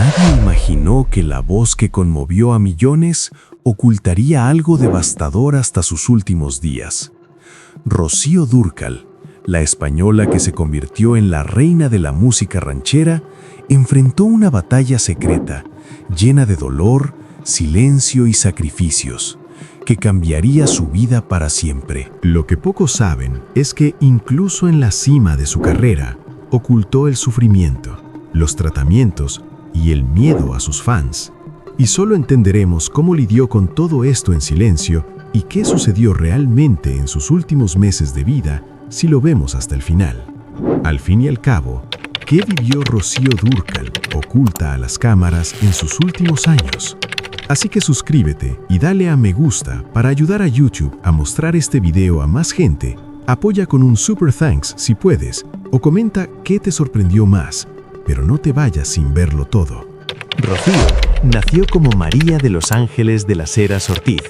Nadie imaginó que la voz que conmovió a millones ocultaría algo devastador hasta sus últimos días. Rocío Dúrcal, la española que se convirtió en la reina de la música ranchera, enfrentó una batalla secreta, llena de dolor, silencio y sacrificios, que cambiaría su vida para siempre. Lo que pocos saben es que incluso en la cima de su carrera, ocultó el sufrimiento, los tratamientos y el miedo a sus fans. Y solo entenderemos cómo lidió con todo esto en silencio y qué sucedió realmente en sus últimos meses de vida si lo vemos hasta el final. Al fin y al cabo, ¿qué vivió Rocío Dúrcal oculta a las cámaras en sus últimos años? Así que suscríbete y dale a me gusta para ayudar a YouTube a mostrar este video a más gente. Apoya con un super thanks si puedes o comenta qué te sorprendió más, pero no te vayas sin verlo todo. Rocío nació como María de los Ángeles de las Heras Ortiz,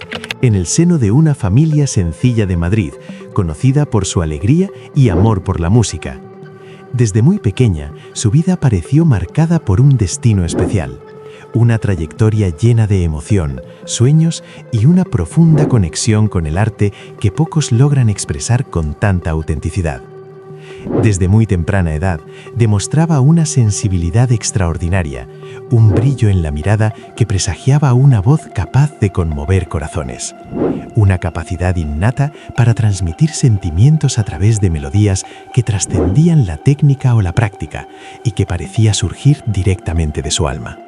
en el seno de una familia sencilla de Madrid, conocida por su alegría y amor por la música. Desde muy pequeña, su vida pareció marcada por un destino especial, una trayectoria llena de emoción, sueños y una profunda conexión con el arte que pocos logran expresar con tanta autenticidad. Desde muy temprana edad, demostraba una sensibilidad extraordinaria, un brillo en la mirada que presagiaba una voz capaz de conmover corazones, una capacidad innata para transmitir sentimientos a través de melodías que trascendían la técnica o la práctica y que parecía surgir directamente de su alma.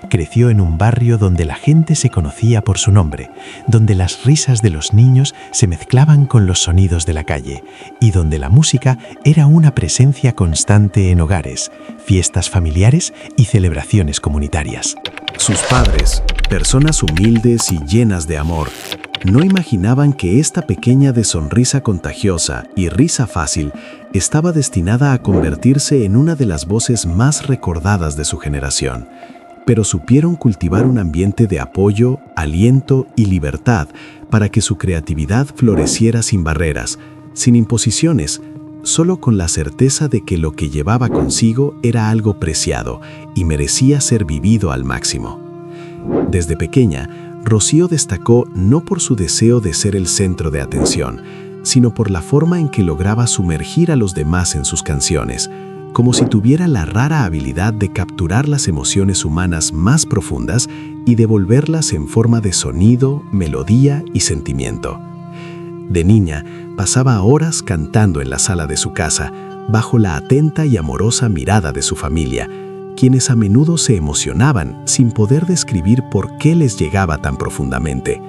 Creció en un barrio donde la gente se conocía por su nombre, donde las risas de los niños se mezclaban con los sonidos de la calle y donde la música era una presencia constante en hogares, fiestas familiares y celebraciones comunitarias. Sus padres, personas humildes y llenas de amor, no imaginaban que esta pequeña de sonrisa contagiosa y risa fácil estaba destinada a convertirse en una de las voces más recordadas de su generación. Pero supieron cultivar un ambiente de apoyo, aliento y libertad para que su creatividad floreciera sin barreras, sin imposiciones, solo con la certeza de que lo que llevaba consigo era algo preciado y merecía ser vivido al máximo. Desde pequeña, Rocío destacó no por su deseo de ser el centro de atención, sino por la forma en que lograba sumergir a los demás en sus canciones, como si tuviera la rara habilidad de capturar las emociones humanas más profundas y devolverlas en forma de sonido, melodía y sentimiento. De niña, pasaba horas cantando en la sala de su casa, bajo la atenta y amorosa mirada de su familia, quienes a menudo se emocionaban sin poder describir por qué les llegaba tan profundamente.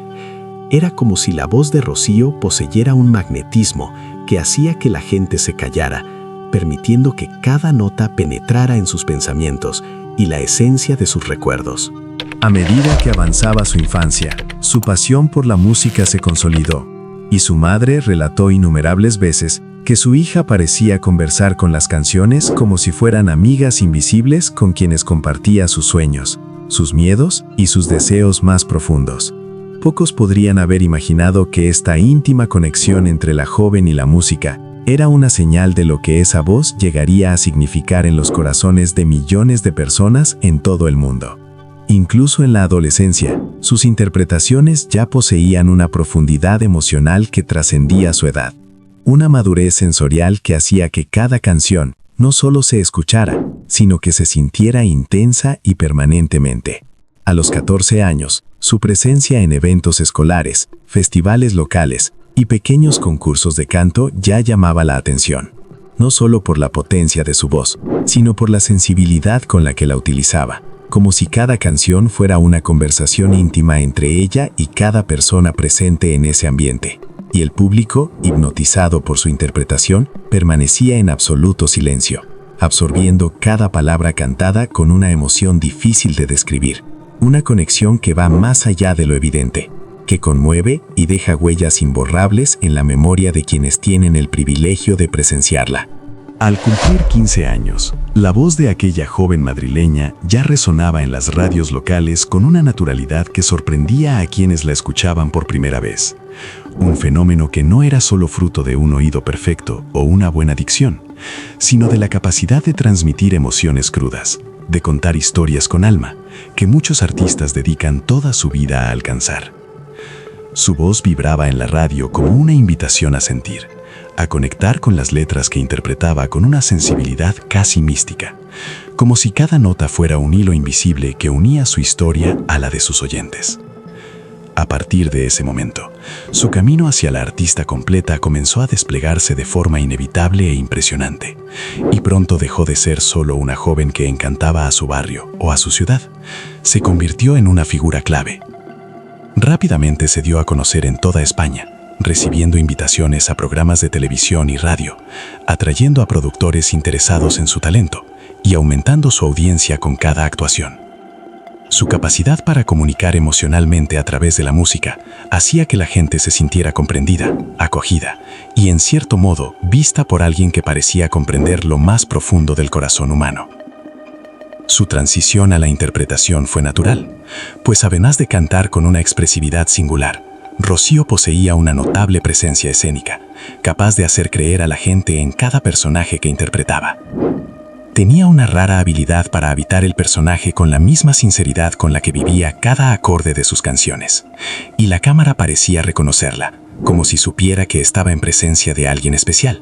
Era como si la voz de Rocío poseyera un magnetismo que hacía que la gente se callara, permitiendo que cada nota penetrara en sus pensamientos y la esencia de sus recuerdos. A medida que avanzaba su infancia, su pasión por la música se consolidó, y su madre relató innumerables veces que su hija parecía conversar con las canciones como si fueran amigas invisibles con quienes compartía sus sueños, sus miedos y sus deseos más profundos. Pocos podrían haber imaginado que esta íntima conexión entre la joven y la música era una señal de lo que esa voz llegaría a significar en los corazones de millones de personas en todo el mundo. Incluso en la adolescencia, sus interpretaciones ya poseían una profundidad emocional que trascendía su edad. Una madurez sensorial que hacía que cada canción no solo se escuchara, sino que se sintiera intensa y permanentemente. A los 14 años, su presencia en eventos escolares, festivales locales y pequeños concursos de canto ya llamaba la atención, no solo por la potencia de su voz, sino por la sensibilidad con la que la utilizaba, como si cada canción fuera una conversación íntima entre ella y cada persona presente en ese ambiente. Y el público, hipnotizado por su interpretación, permanecía en absoluto silencio, absorbiendo cada palabra cantada con una emoción difícil de describir, una conexión que va más allá de lo evidente, que conmueve y deja huellas imborrables en la memoria de quienes tienen el privilegio de presenciarla. Al cumplir 15 años, la voz de aquella joven madrileña ya resonaba en las radios locales con una naturalidad que sorprendía a quienes la escuchaban por primera vez. Un fenómeno que no era solo fruto de un oído perfecto o una buena dicción, sino de la capacidad de transmitir emociones crudas, de contar historias con alma, que muchos artistas dedican toda su vida a alcanzar. Su voz vibraba en la radio como una invitación a sentir, a conectar con las letras que interpretaba con una sensibilidad casi mística, como si cada nota fuera un hilo invisible que unía su historia a la de sus oyentes. A partir de ese momento, su camino hacia la artista completa comenzó a desplegarse de forma inevitable e impresionante, y pronto dejó de ser solo una joven que encantaba a su barrio o a su ciudad. Se convirtió en una figura clave. Rápidamente se dio a conocer en toda España, recibiendo invitaciones a programas de televisión y radio, atrayendo a productores interesados en su talento y aumentando su audiencia con cada actuación. Su capacidad para comunicar emocionalmente a través de la música hacía que la gente se sintiera comprendida, acogida y, en cierto modo, vista por alguien que parecía comprender lo más profundo del corazón humano. Su transición a la interpretación fue natural, pues además de cantar con una expresividad singular, Rocío poseía una notable presencia escénica, capaz de hacer creer a la gente en cada personaje que interpretaba. Tenía una rara habilidad para habitar el personaje con la misma sinceridad con la que vivía cada acorde de sus canciones, y la cámara parecía reconocerla, como si supiera que estaba en presencia de alguien especial,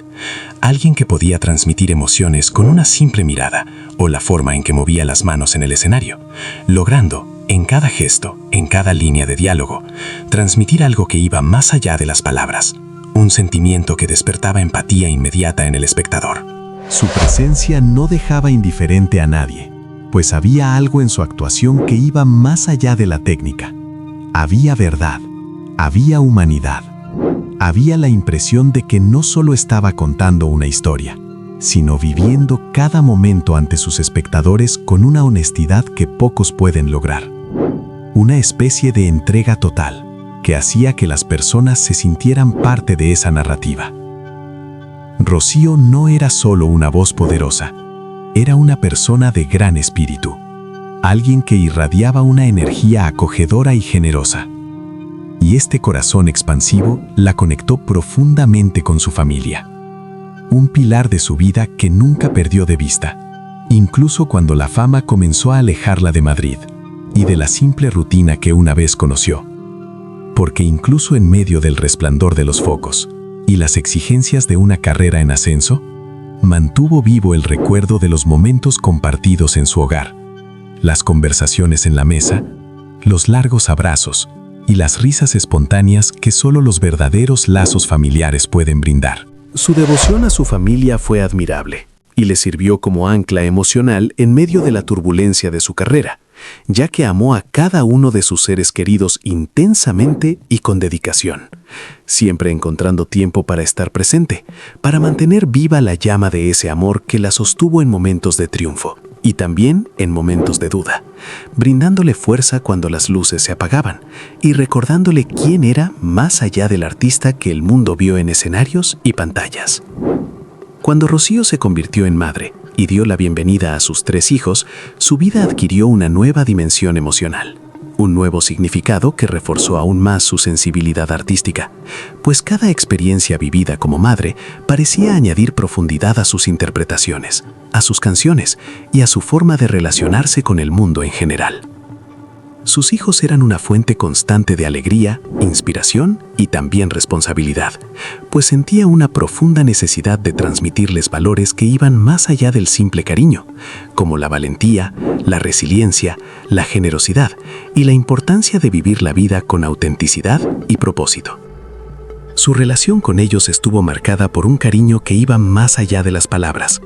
alguien que podía transmitir emociones con una simple mirada o la forma en que movía las manos en el escenario, logrando, en cada gesto, en cada línea de diálogo, transmitir algo que iba más allá de las palabras, un sentimiento que despertaba empatía inmediata en el espectador. Su presencia no dejaba indiferente a nadie, pues había algo en su actuación que iba más allá de la técnica. Había verdad, había humanidad, había la impresión de que no solo estaba contando una historia, sino viviendo cada momento ante sus espectadores con una honestidad que pocos pueden lograr. Una especie de entrega total, que hacía que las personas se sintieran parte de esa narrativa. Rocío no era solo una voz poderosa, era una persona de gran espíritu, alguien que irradiaba una energía acogedora y generosa. Y este corazón expansivo la conectó profundamente con su familia, un pilar de su vida que nunca perdió de vista, incluso cuando la fama comenzó a alejarla de Madrid y de la simple rutina que una vez conoció. Porque incluso en medio del resplandor de los focos y las exigencias de una carrera en ascenso, mantuvo vivo el recuerdo de los momentos compartidos en su hogar, las conversaciones en la mesa, los largos abrazos y las risas espontáneas que solo los verdaderos lazos familiares pueden brindar. Su devoción a su familia fue admirable y le sirvió como ancla emocional en medio de la turbulencia de su carrera, ya que amó a cada uno de sus seres queridos intensamente y con dedicación, siempre encontrando tiempo para estar presente, para mantener viva la llama de ese amor que la sostuvo en momentos de triunfo y también en momentos de duda, brindándole fuerza cuando las luces se apagaban y recordándole quién era más allá del artista que el mundo vio en escenarios y pantallas. Cuando Rocío se convirtió en madre y dio la bienvenida a sus 3 hijos, su vida adquirió una nueva dimensión emocional, un nuevo significado que reforzó aún más su sensibilidad artística, pues cada experiencia vivida como madre parecía añadir profundidad a sus interpretaciones, a sus canciones y a su forma de relacionarse con el mundo en general. Sus hijos eran una fuente constante de alegría, inspiración y también responsabilidad, pues sentía una profunda necesidad de transmitirles valores que iban más allá del simple cariño, como la valentía, la resiliencia, la generosidad y la importancia de vivir la vida con autenticidad y propósito. Su relación con ellos estuvo marcada por un cariño que iba más allá de las palabras,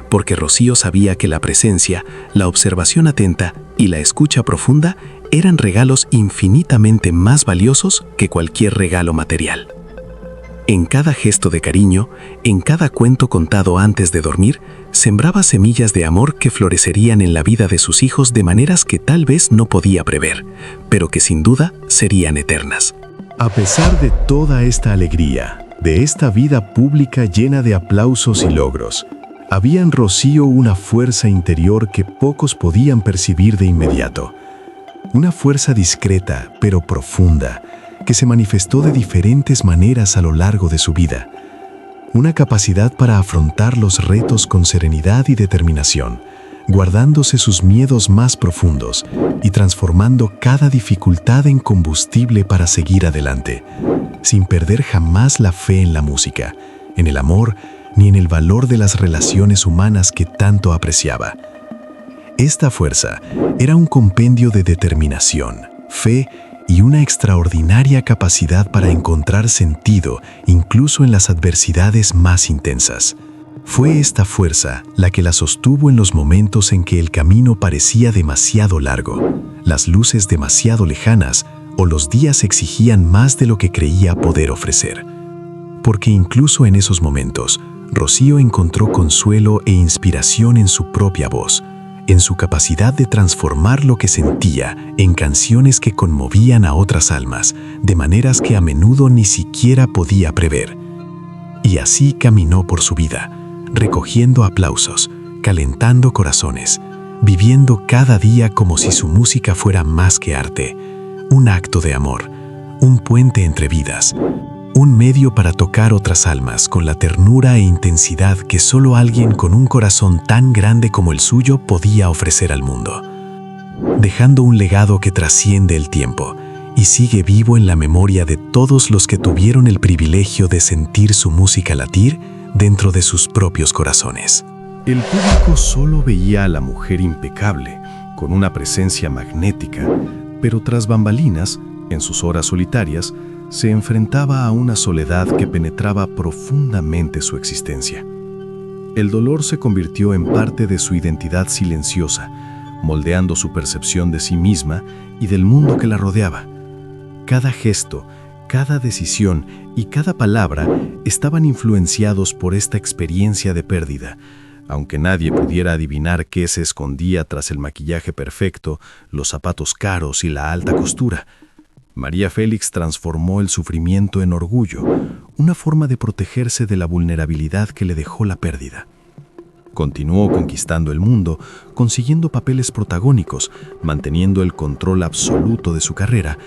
porque Rocío sabía que la presencia, la observación atenta y la escucha profunda eran regalos infinitamente más valiosos que cualquier regalo material. En cada gesto de cariño, en cada cuento contado antes de dormir, sembraba semillas de amor que florecerían en la vida de sus hijos de maneras que tal vez no podía prever, pero que sin duda serían eternas. A pesar de toda esta alegría, de esta vida pública llena de aplausos y logros, había en Rocío una fuerza interior que pocos podían percibir de inmediato. Una fuerza discreta, pero profunda, que se manifestó de diferentes maneras a lo largo de su vida. Una capacidad para afrontar los retos con serenidad y determinación, guardándose sus miedos más profundos y transformando cada dificultad en combustible para seguir adelante, sin perder jamás la fe en la música, en el amor, ni en el valor de las relaciones humanas que tanto apreciaba. Esta fuerza era un compendio de determinación, fe y una extraordinaria capacidad para encontrar sentido incluso en las adversidades más intensas. Fue esta fuerza la que la sostuvo en los momentos en que el camino parecía demasiado largo, las luces demasiado lejanas o los días exigían más de lo que creía poder ofrecer. Porque incluso en esos momentos, Rocío encontró consuelo e inspiración en su propia voz, en su capacidad de transformar lo que sentía en canciones que conmovían a otras almas, de maneras que a menudo ni siquiera podía prever. Y así caminó por su vida, recogiendo aplausos, calentando corazones, viviendo cada día como si su música fuera más que arte, un acto de amor, un puente entre vidas, un medio para tocar otras almas con la ternura e intensidad que solo alguien con un corazón tan grande como el suyo podía ofrecer al mundo, dejando un legado que trasciende el tiempo y sigue vivo en la memoria de todos los que tuvieron el privilegio de sentir su música latir dentro de sus propios corazones. El público solo veía a la mujer impecable, con una presencia magnética, pero tras bambalinas, en sus horas solitarias, se enfrentaba a una soledad que penetraba profundamente su existencia. El dolor se convirtió en parte de su identidad silenciosa, moldeando su percepción de sí misma y del mundo que la rodeaba. Cada gesto, cada decisión y cada palabra estaban influenciados por esta experiencia de pérdida, aunque nadie pudiera adivinar qué se escondía tras el maquillaje perfecto, los zapatos caros y la alta costura. María Félix transformó el sufrimiento en orgullo, una forma de protegerse de la vulnerabilidad que le dejó la pérdida. Continuó conquistando el mundo, consiguiendo papeles protagónicos, manteniendo el control absoluto de su carrera,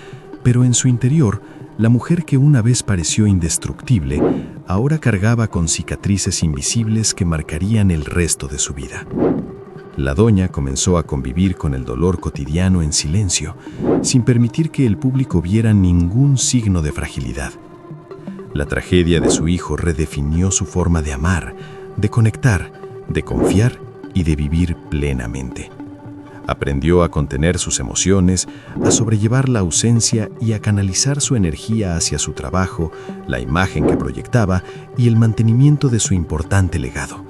pero en su interior, la mujer que una vez pareció indestructible, ahora cargaba con cicatrices invisibles que marcarían el resto de su vida. La doña comenzó a convivir con el dolor cotidiano en silencio, sin permitir que el público viera ningún signo de fragilidad. La tragedia de su hijo redefinió su forma de amar, de conectar, de confiar y de vivir plenamente. Aprendió a contener sus emociones, a sobrellevar la ausencia y a canalizar su energía hacia su trabajo, la imagen que proyectaba y el mantenimiento de su importante legado.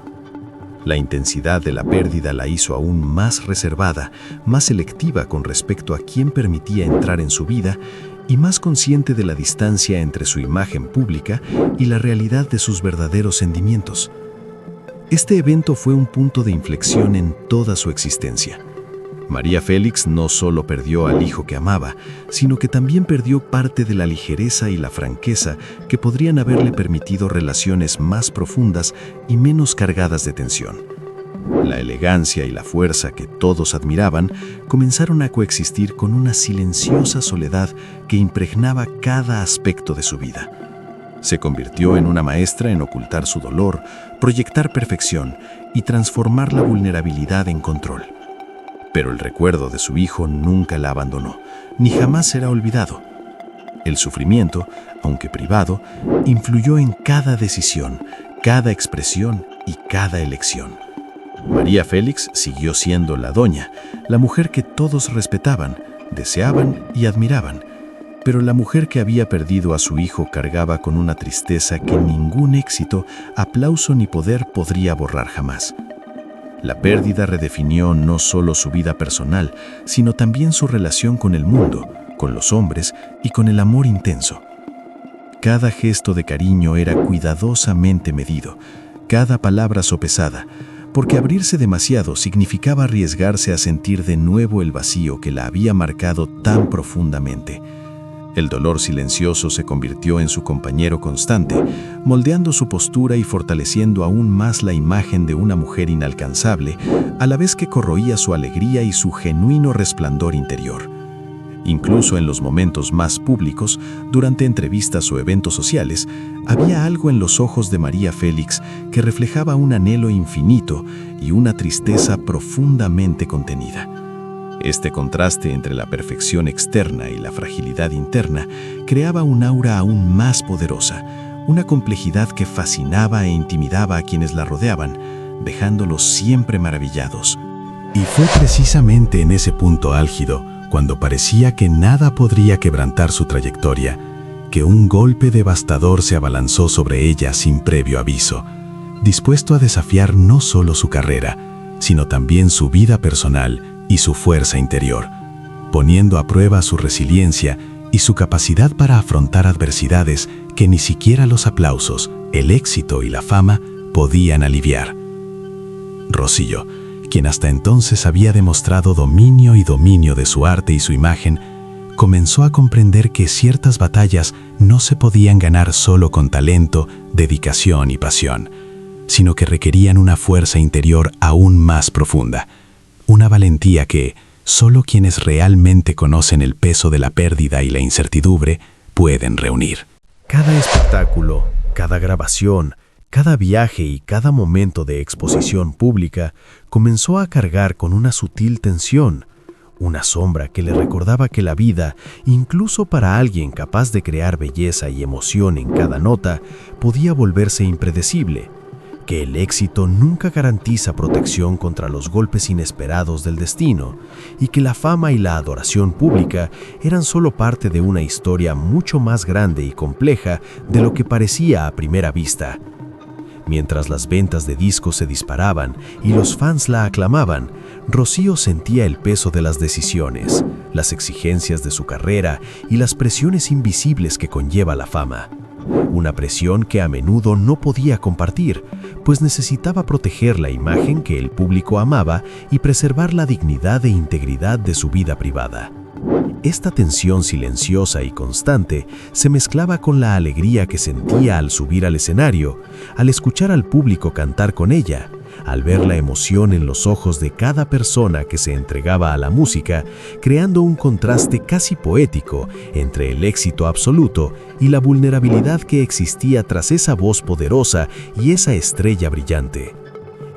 La intensidad de la pérdida la hizo aún más reservada, más selectiva con respecto a quién permitía entrar en su vida y más consciente de la distancia entre su imagen pública y la realidad de sus verdaderos sentimientos. Este evento fue un punto de inflexión en toda su existencia. María Félix no solo perdió al hijo que amaba, sino que también perdió parte de la ligereza y la franqueza que podrían haberle permitido relaciones más profundas y menos cargadas de tensión. La elegancia y la fuerza que todos admiraban comenzaron a coexistir con una silenciosa soledad que impregnaba cada aspecto de su vida. Se convirtió en una maestra en ocultar su dolor, proyectar perfección y transformar la vulnerabilidad en control. Pero el recuerdo de su hijo nunca la abandonó, ni jamás será olvidado. El sufrimiento, aunque privado, influyó en cada decisión, cada expresión y cada elección. María Félix siguió siendo la doña, la mujer que todos respetaban, deseaban y admiraban, pero la mujer que había perdido a su hijo cargaba con una tristeza que ningún éxito, aplauso ni poder podría borrar jamás. La pérdida redefinió no solo su vida personal, sino también su relación con el mundo, con los hombres y con el amor intenso. Cada gesto de cariño era cuidadosamente medido, cada palabra sopesada, porque abrirse demasiado significaba arriesgarse a sentir de nuevo el vacío que la había marcado tan profundamente. El dolor silencioso se convirtió en su compañero constante, moldeando su postura y fortaleciendo aún más la imagen de una mujer inalcanzable, a la vez que corroía su alegría y su genuino resplandor interior. Incluso en los momentos más públicos, durante entrevistas o eventos sociales, había algo en los ojos de María Félix que reflejaba un anhelo infinito y una tristeza profundamente contenida. Este contraste entre la perfección externa y la fragilidad interna creaba un aura aún más poderosa, una complejidad que fascinaba e intimidaba a quienes la rodeaban, dejándolos siempre maravillados. Y fue precisamente en ese punto álgido, cuando parecía que nada podría quebrantar su trayectoria, que un golpe devastador se abalanzó sobre ella sin previo aviso, dispuesto a desafiar no solo su carrera, sino también su vida personal y su fuerza interior, poniendo a prueba su resiliencia y su capacidad para afrontar adversidades que ni siquiera los aplausos, el éxito y la fama podían aliviar. Rocío, quien hasta entonces había demostrado dominio de su arte y su imagen, comenzó a comprender que ciertas batallas no se podían ganar solo con talento, dedicación y pasión, sino que requerían una fuerza interior aún más profunda, una valentía que solo quienes realmente conocen el peso de la pérdida y la incertidumbre pueden reunir. Cada espectáculo, cada grabación, cada viaje y cada momento de exposición pública comenzó a cargar con una sutil tensión, una sombra que le recordaba que la vida, incluso para alguien capaz de crear belleza y emoción en cada nota, podía volverse impredecible, que el éxito nunca garantiza protección contra los golpes inesperados del destino, y que la fama y la adoración pública eran solo parte de una historia mucho más grande y compleja de lo que parecía a primera vista. Mientras las ventas de discos se disparaban y los fans la aclamaban, Rocío sentía el peso de las decisiones, las exigencias de su carrera y las presiones invisibles que conlleva la fama. Una presión que a menudo no podía compartir, pues necesitaba proteger la imagen que el público amaba y preservar la dignidad e integridad de su vida privada. Esta tensión silenciosa y constante se mezclaba con la alegría que sentía al subir al escenario, al escuchar al público cantar con ella, al ver la emoción en los ojos de cada persona que se entregaba a la música, creando un contraste casi poético entre el éxito absoluto y la vulnerabilidad que existía tras esa voz poderosa y esa estrella brillante.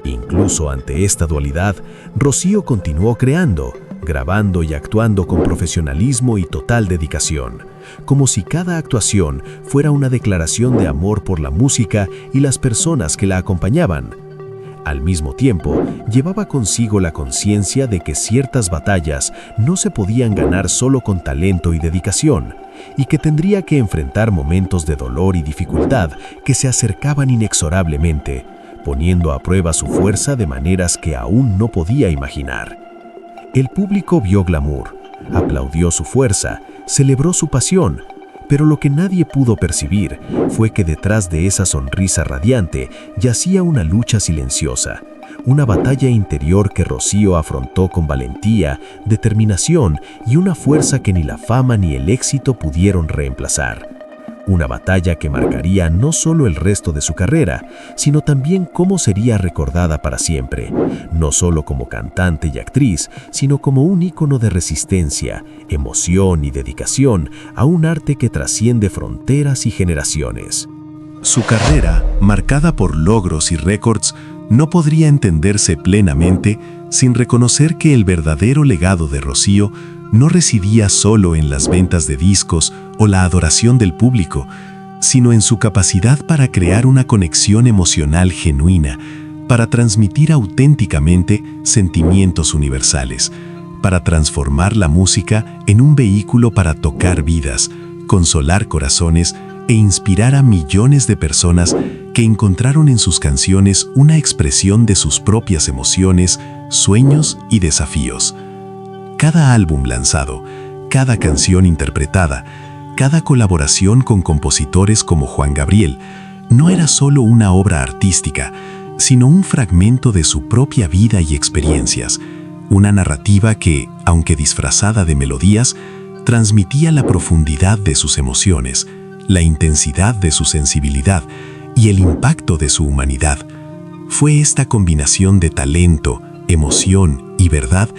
Incluso ante esta dualidad, Rocío continuó creando, grabando y actuando con profesionalismo y total dedicación, como si cada actuación fuera una declaración de amor por la música y las personas que la acompañaban. Al mismo tiempo, llevaba consigo la conciencia de que ciertas batallas no se podían ganar solo con talento y dedicación, y que tendría que enfrentar momentos de dolor y dificultad que se acercaban inexorablemente, poniendo a prueba su fuerza de maneras que aún no podía imaginar. El público vio glamour, aplaudió su fuerza, celebró su pasión, pero lo que nadie pudo percibir fue que detrás de esa sonrisa radiante yacía una lucha silenciosa, una batalla interior que Rocío afrontó con valentía, determinación y una fuerza que ni la fama ni el éxito pudieron reemplazar. Una batalla que marcaría no solo el resto de su carrera, sino también cómo sería recordada para siempre, no solo como cantante y actriz, sino como un ícono de resistencia, emoción y dedicación a un arte que trasciende fronteras y generaciones. Su carrera, marcada por logros y récords, no podría entenderse plenamente sin reconocer que el verdadero legado de Rocío no residía solo en las ventas de discos o la adoración del público, sino en su capacidad para crear una conexión emocional genuina, para transmitir auténticamente sentimientos universales, para transformar la música en un vehículo para tocar vidas, consolar corazones e inspirar a millones de personas que encontraron en sus canciones una expresión de sus propias emociones, sueños y desafíos. Cada álbum lanzado, cada canción interpretada, cada colaboración con compositores como Juan Gabriel, no era solo una obra artística, sino un fragmento de su propia vida y experiencias, una narrativa que, aunque disfrazada de melodías, transmitía la profundidad de sus emociones, la intensidad de su sensibilidad y el impacto de su humanidad. Fue esta combinación de talento, emoción y verdad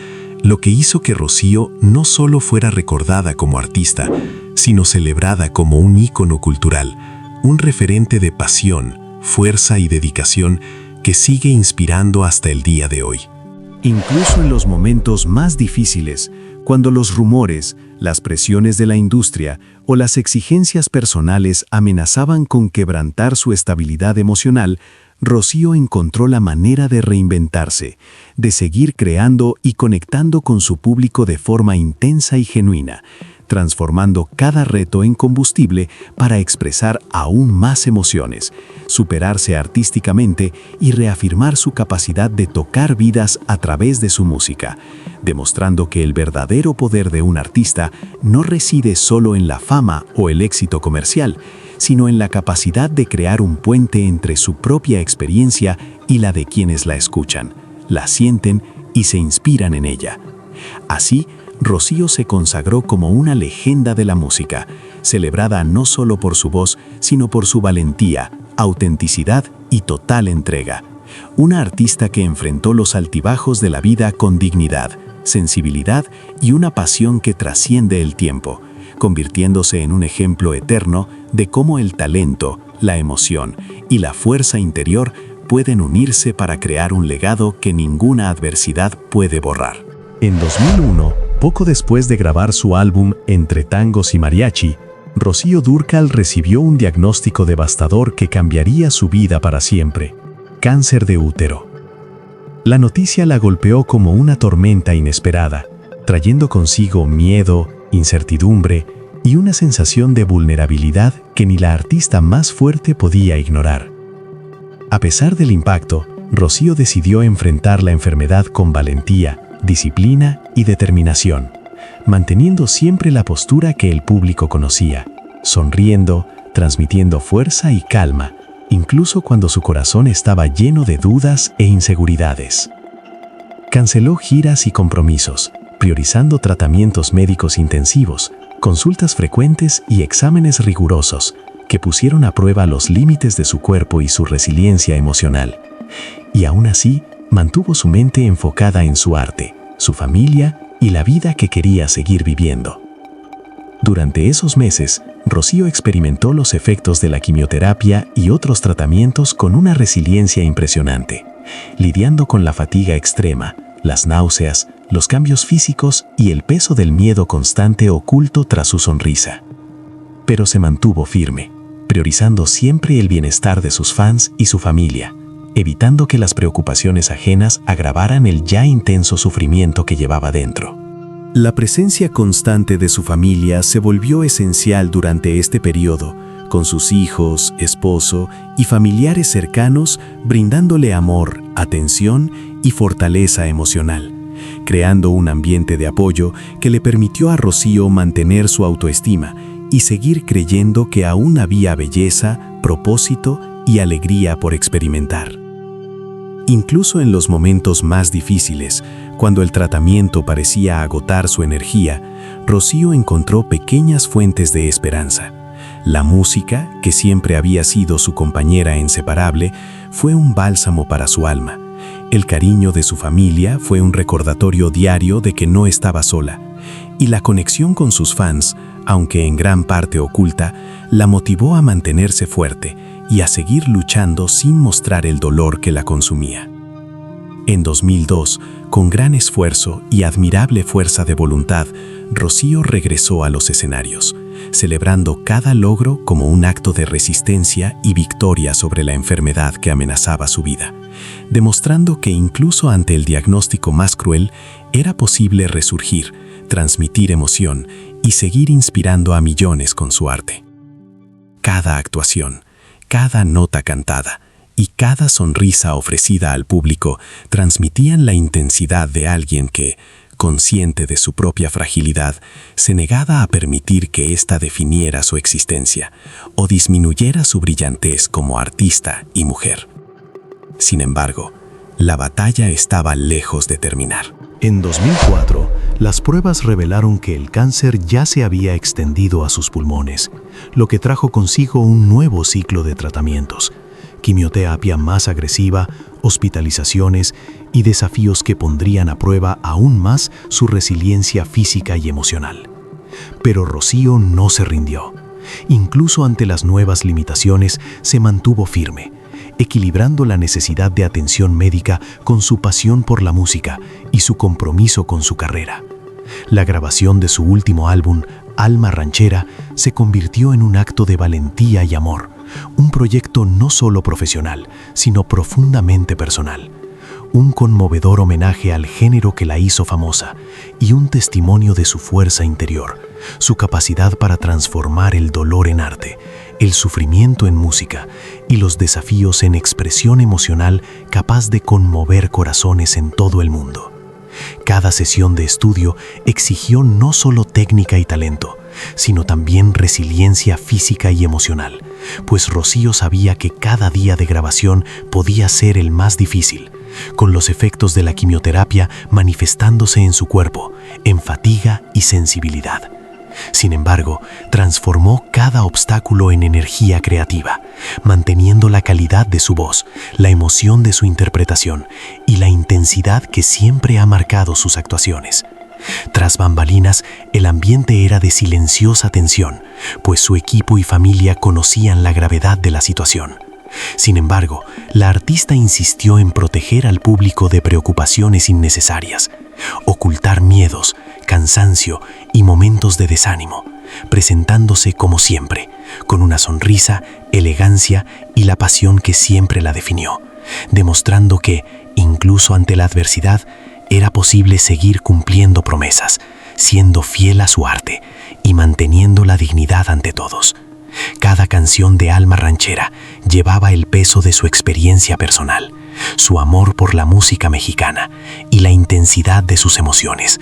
lo que hizo que Rocío no solo fuera recordada como artista, sino celebrada como un ícono cultural, un referente de pasión, fuerza y dedicación que sigue inspirando hasta el día de hoy. Incluso en los momentos más difíciles, cuando los rumores, las presiones de la industria o las exigencias personales amenazaban con quebrantar su estabilidad emocional, Rocío encontró la manera de reinventarse, de seguir creando y conectando con su público de forma intensa y genuina, transformando cada reto en combustible para expresar aún más emociones, superarse artísticamente y reafirmar su capacidad de tocar vidas a través de su música, demostrando que el verdadero poder de un artista no reside solo en la fama o el éxito comercial, sino en la capacidad de crear un puente entre su propia experiencia y la de quienes la escuchan, la sienten y se inspiran en ella. Así, Rocío se consagró como una leyenda de la música, celebrada no solo por su voz, sino por su valentía, autenticidad y total entrega. Una artista que enfrentó los altibajos de la vida con dignidad, sensibilidad y una pasión que trasciende el tiempo, convirtiéndose en un ejemplo eterno de cómo el talento, la emoción y la fuerza interior pueden unirse para crear un legado que ninguna adversidad puede borrar. En 2001, poco después de grabar su álbum Entre tangos y mariachi, Rocío Dúrcal recibió un diagnóstico devastador que cambiaría su vida para siempre: cáncer de útero. La noticia la golpeó como una tormenta inesperada, trayendo consigo miedo, incertidumbre y una sensación de vulnerabilidad que ni la artista más fuerte podía ignorar. A pesar del impacto, Rocío decidió enfrentar la enfermedad con valentía, disciplina y determinación, manteniendo siempre la postura que el público conocía, sonriendo, transmitiendo fuerza y calma, incluso cuando su corazón estaba lleno de dudas e inseguridades. Canceló giras y compromisos, priorizando tratamientos médicos intensivos, consultas frecuentes y exámenes rigurosos que pusieron a prueba los límites de su cuerpo y su resiliencia emocional. Y aún así, mantuvo su mente enfocada en su arte, su familia y la vida que quería seguir viviendo. Durante esos meses, Rocío experimentó los efectos de la quimioterapia y otros tratamientos con una resiliencia impresionante, lidiando con la fatiga extrema, las náuseas, los cambios físicos y el peso del miedo constante oculto tras su sonrisa. Pero se mantuvo firme, priorizando siempre el bienestar de sus fans y su familia, evitando que las preocupaciones ajenas agravaran el ya intenso sufrimiento que llevaba dentro. La presencia constante de su familia se volvió esencial durante este periodo, con sus hijos, esposo y familiares cercanos brindándole amor, atención y fortaleza emocional, creando un ambiente de apoyo que le permitió a Rocío mantener su autoestima y seguir creyendo que aún había belleza, propósito y alegría por experimentar. Incluso en los momentos más difíciles, cuando el tratamiento parecía agotar su energía, Rocío encontró pequeñas fuentes de esperanza. La música, que siempre había sido su compañera inseparable, fue un bálsamo para su alma. El cariño de su familia fue un recordatorio diario de que no estaba sola. Y la conexión con sus fans, aunque en gran parte oculta, la motivó a mantenerse fuerte y a seguir luchando sin mostrar el dolor que la consumía. En 2002, con gran esfuerzo y admirable fuerza de voluntad, Rocío regresó a los escenarios, celebrando cada logro como un acto de resistencia y victoria sobre la enfermedad que amenazaba su vida, demostrando que incluso ante el diagnóstico más cruel, era posible resurgir, transmitir emoción y seguir inspirando a millones con su arte. Cada actuación, cada nota cantada y cada sonrisa ofrecida al público transmitían la intensidad de alguien que, consciente de su propia fragilidad, se negaba a permitir que ésta definiera su existencia o disminuyera su brillantez como artista y mujer. Sin embargo, la batalla estaba lejos de terminar. En 2004, las pruebas revelaron que el cáncer ya se había extendido a sus pulmones, lo que trajo consigo un nuevo ciclo de tratamientos, quimioterapia más agresiva, hospitalizaciones y desafíos que pondrían a prueba aún más su resiliencia física y emocional. Pero Rocío no se rindió. Incluso ante las nuevas limitaciones, se mantuvo firme, equilibrando la necesidad de atención médica con su pasión por la música y su compromiso con su carrera. La grabación de su último álbum, Alma Ranchera, se convirtió en un acto de valentía y amor, un proyecto no solo profesional, sino profundamente personal. Un conmovedor homenaje al género que la hizo famosa y un testimonio de su fuerza interior, su capacidad para transformar el dolor en arte, el sufrimiento en música y los desafíos en expresión emocional capaz de conmover corazones en todo el mundo. Cada sesión de estudio exigió no solo técnica y talento, sino también resiliencia física y emocional, pues Rocío sabía que cada día de grabación podía ser el más difícil, con los efectos de la quimioterapia manifestándose en su cuerpo, en fatiga y sensibilidad. Sin embargo, transformó cada obstáculo en energía creativa, manteniendo la calidad de su voz, la emoción de su interpretación y la intensidad que siempre ha marcado sus actuaciones. Tras bambalinas, el ambiente era de silenciosa tensión, pues su equipo y familia conocían la gravedad de la situación. Sin embargo, la artista insistió en proteger al público de preocupaciones innecesarias, ocultar miedos, cansancio y momentos de desánimo, presentándose como siempre, con una sonrisa, elegancia y la pasión que siempre la definió, demostrando que, incluso ante la adversidad, era posible seguir cumpliendo promesas, siendo fiel a su arte y manteniendo la dignidad ante todos. Cada canción de Alma Ranchera llevaba el peso de su experiencia personal, su amor por la música mexicana y la intensidad de sus emociones,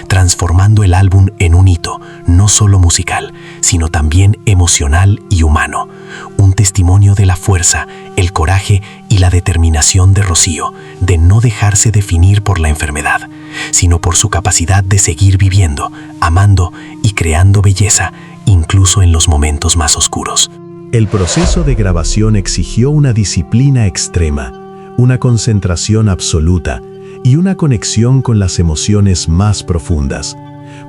transformando el álbum en un hito no solo musical, sino también emocional y humano, un testimonio de la fuerza, el coraje y la determinación de Rocío de no dejarse definir por la enfermedad, sino por su capacidad de seguir viviendo, amando y creando belleza, incluso en los momentos más oscuros. El proceso de grabación exigió una disciplina extrema, una concentración absoluta y una conexión con las emociones más profundas,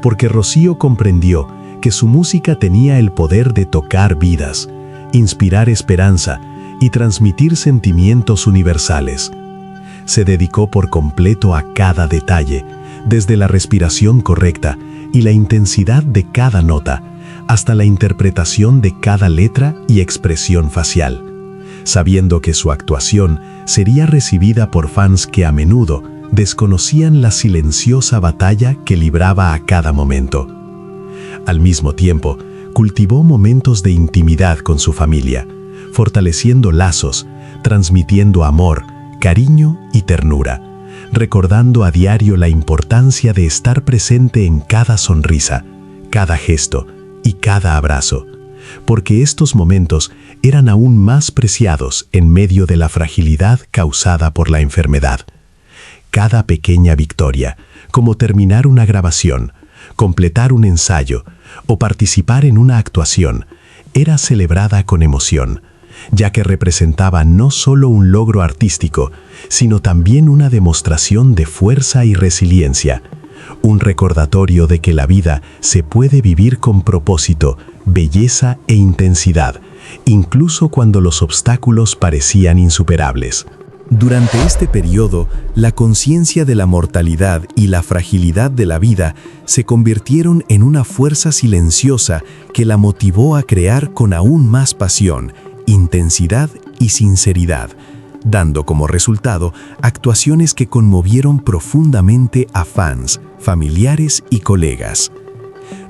porque Rocío comprendió que su música tenía el poder de tocar vidas, inspirar esperanza y transmitir sentimientos universales. Se dedicó por completo a cada detalle, desde la respiración correcta y la intensidad de cada nota, hasta la interpretación de cada letra y expresión facial, sabiendo que su actuación sería recibida por fans que a menudo desconocían la silenciosa batalla que libraba a cada momento. Al mismo tiempo, cultivó momentos de intimidad con su familia, fortaleciendo lazos, transmitiendo amor, cariño y ternura, recordando a diario la importancia de estar presente en cada sonrisa, cada gesto y cada abrazo, porque estos momentos eran aún más preciados en medio de la fragilidad causada por la enfermedad. Cada pequeña victoria, como terminar una grabación, completar un ensayo o participar en una actuación, era celebrada con emoción, ya que representaba no solo un logro artístico, sino también una demostración de fuerza y resiliencia, un recordatorio de que la vida se puede vivir con propósito, belleza e intensidad, incluso cuando los obstáculos parecían insuperables. Durante este periodo, la conciencia de la mortalidad y la fragilidad de la vida se convirtieron en una fuerza silenciosa que la motivó a crear con aún más pasión, intensidad y sinceridad, dando como resultado actuaciones que conmovieron profundamente a fans, familiares y colegas.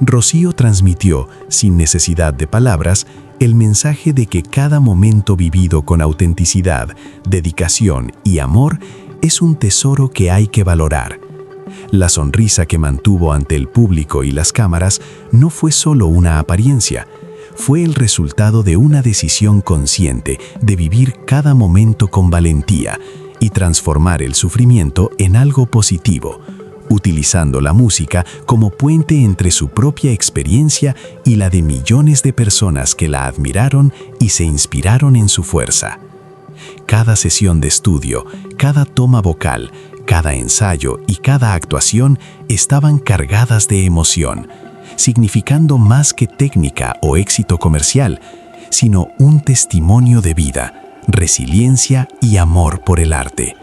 Rocío transmitió, sin necesidad de palabras, el mensaje de que cada momento vivido con autenticidad, dedicación y amor es un tesoro que hay que valorar. La sonrisa que mantuvo ante el público y las cámaras no fue solo una apariencia, fue el resultado de una decisión consciente de vivir cada momento con valentía y transformar el sufrimiento en algo positivo, utilizando la música como puente entre su propia experiencia y la de millones de personas que la admiraron y se inspiraron en su fuerza. Cada sesión de estudio, cada toma vocal, cada ensayo y cada actuación estaban cargadas de emoción, significando más que técnica o éxito comercial, sino un testimonio de vida, resiliencia y amor por el arte.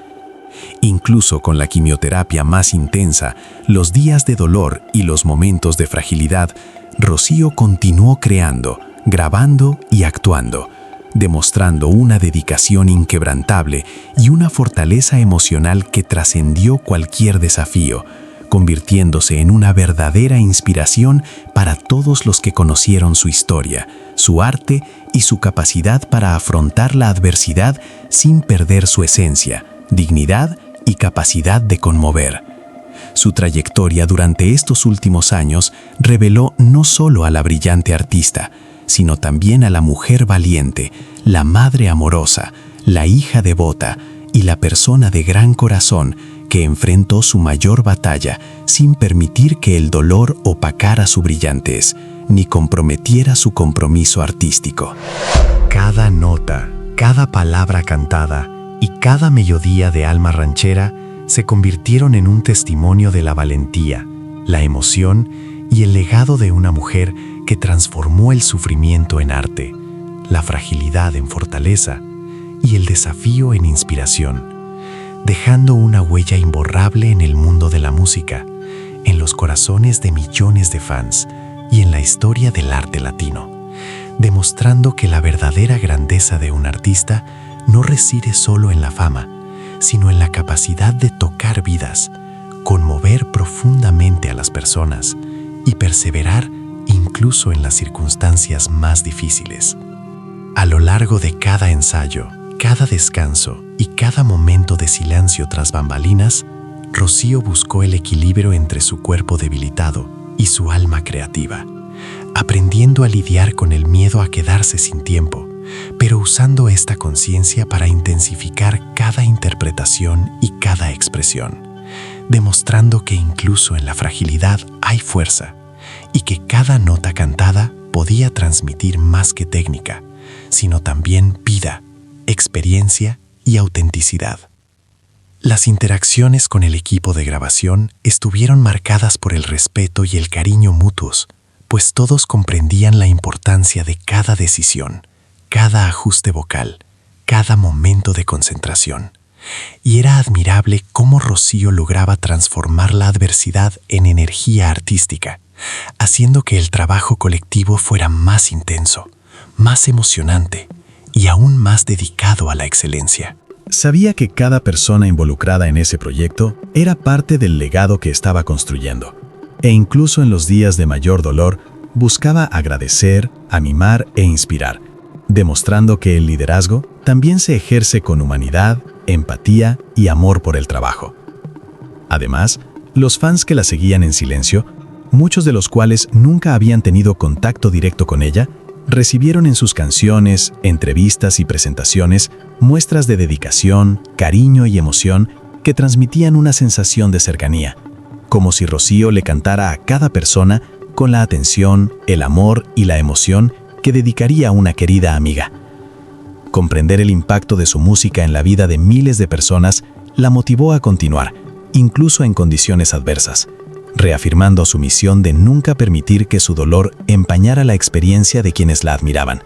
Incluso con la quimioterapia más intensa, los días de dolor y los momentos de fragilidad, Rocío continuó creando, grabando y actuando, demostrando una dedicación inquebrantable y una fortaleza emocional que trascendió cualquier desafío, convirtiéndose en una verdadera inspiración para todos los que conocieron su historia, su arte y su capacidad para afrontar la adversidad sin perder su esencia, dignidad y capacidad de conmover. Su trayectoria durante estos últimos años reveló no solo a la brillante artista, sino también a la mujer valiente, la madre amorosa, la hija devota y la persona de gran corazón que enfrentó su mayor batalla sin permitir que el dolor opacara su brillantez, ni comprometiera su compromiso artístico. Cada nota, cada palabra cantada y cada melodía de alma ranchera se convirtieron en un testimonio de la valentía, la emoción y el legado de una mujer que transformó el sufrimiento en arte, la fragilidad en fortaleza y el desafío en inspiración, dejando una huella imborrable en el mundo de la música, en los corazones de millones de fans y en la historia del arte latino, demostrando que la verdadera grandeza de un artista no reside solo en la fama, sino en la capacidad de tocar vidas, conmover profundamente a las personas y perseverar incluso en las circunstancias más difíciles. A lo largo de cada ensayo, cada descanso y cada momento de silencio tras bambalinas, Rocío buscó el equilibrio entre su cuerpo debilitado y su alma creativa, aprendiendo a lidiar con el miedo a quedarse sin tiempo, pero usando esta conciencia para intensificar cada interpretación y cada expresión, demostrando que incluso en la fragilidad hay fuerza y que cada nota cantada podía transmitir más que técnica, sino también vida, experiencia y autenticidad. Las interacciones con el equipo de grabación estuvieron marcadas por el respeto y el cariño mutuos, pues todos comprendían la importancia de cada decisión, cada ajuste vocal, cada momento de concentración. Y era admirable cómo Rocío lograba transformar la adversidad en energía artística, haciendo que el trabajo colectivo fuera más intenso, más emocionante y aún más dedicado a la excelencia. Sabía que cada persona involucrada en ese proyecto era parte del legado que estaba construyendo, e incluso en los días de mayor dolor buscaba agradecer, animar e inspirar, demostrando que el liderazgo también se ejerce con humanidad, empatía y amor por el trabajo. Además, los fans que la seguían en silencio, muchos de los cuales nunca habían tenido contacto directo con ella, recibieron en sus canciones, entrevistas y presentaciones muestras de dedicación, cariño y emoción que transmitían una sensación de cercanía, como si Rocío le cantara a cada persona con la atención, el amor y la emoción que dedicaría a una querida amiga. Comprender el impacto de su música en la vida de miles de personas la motivó a continuar, incluso en condiciones adversas, reafirmando su misión de nunca permitir que su dolor empañara la experiencia de quienes la admiraban,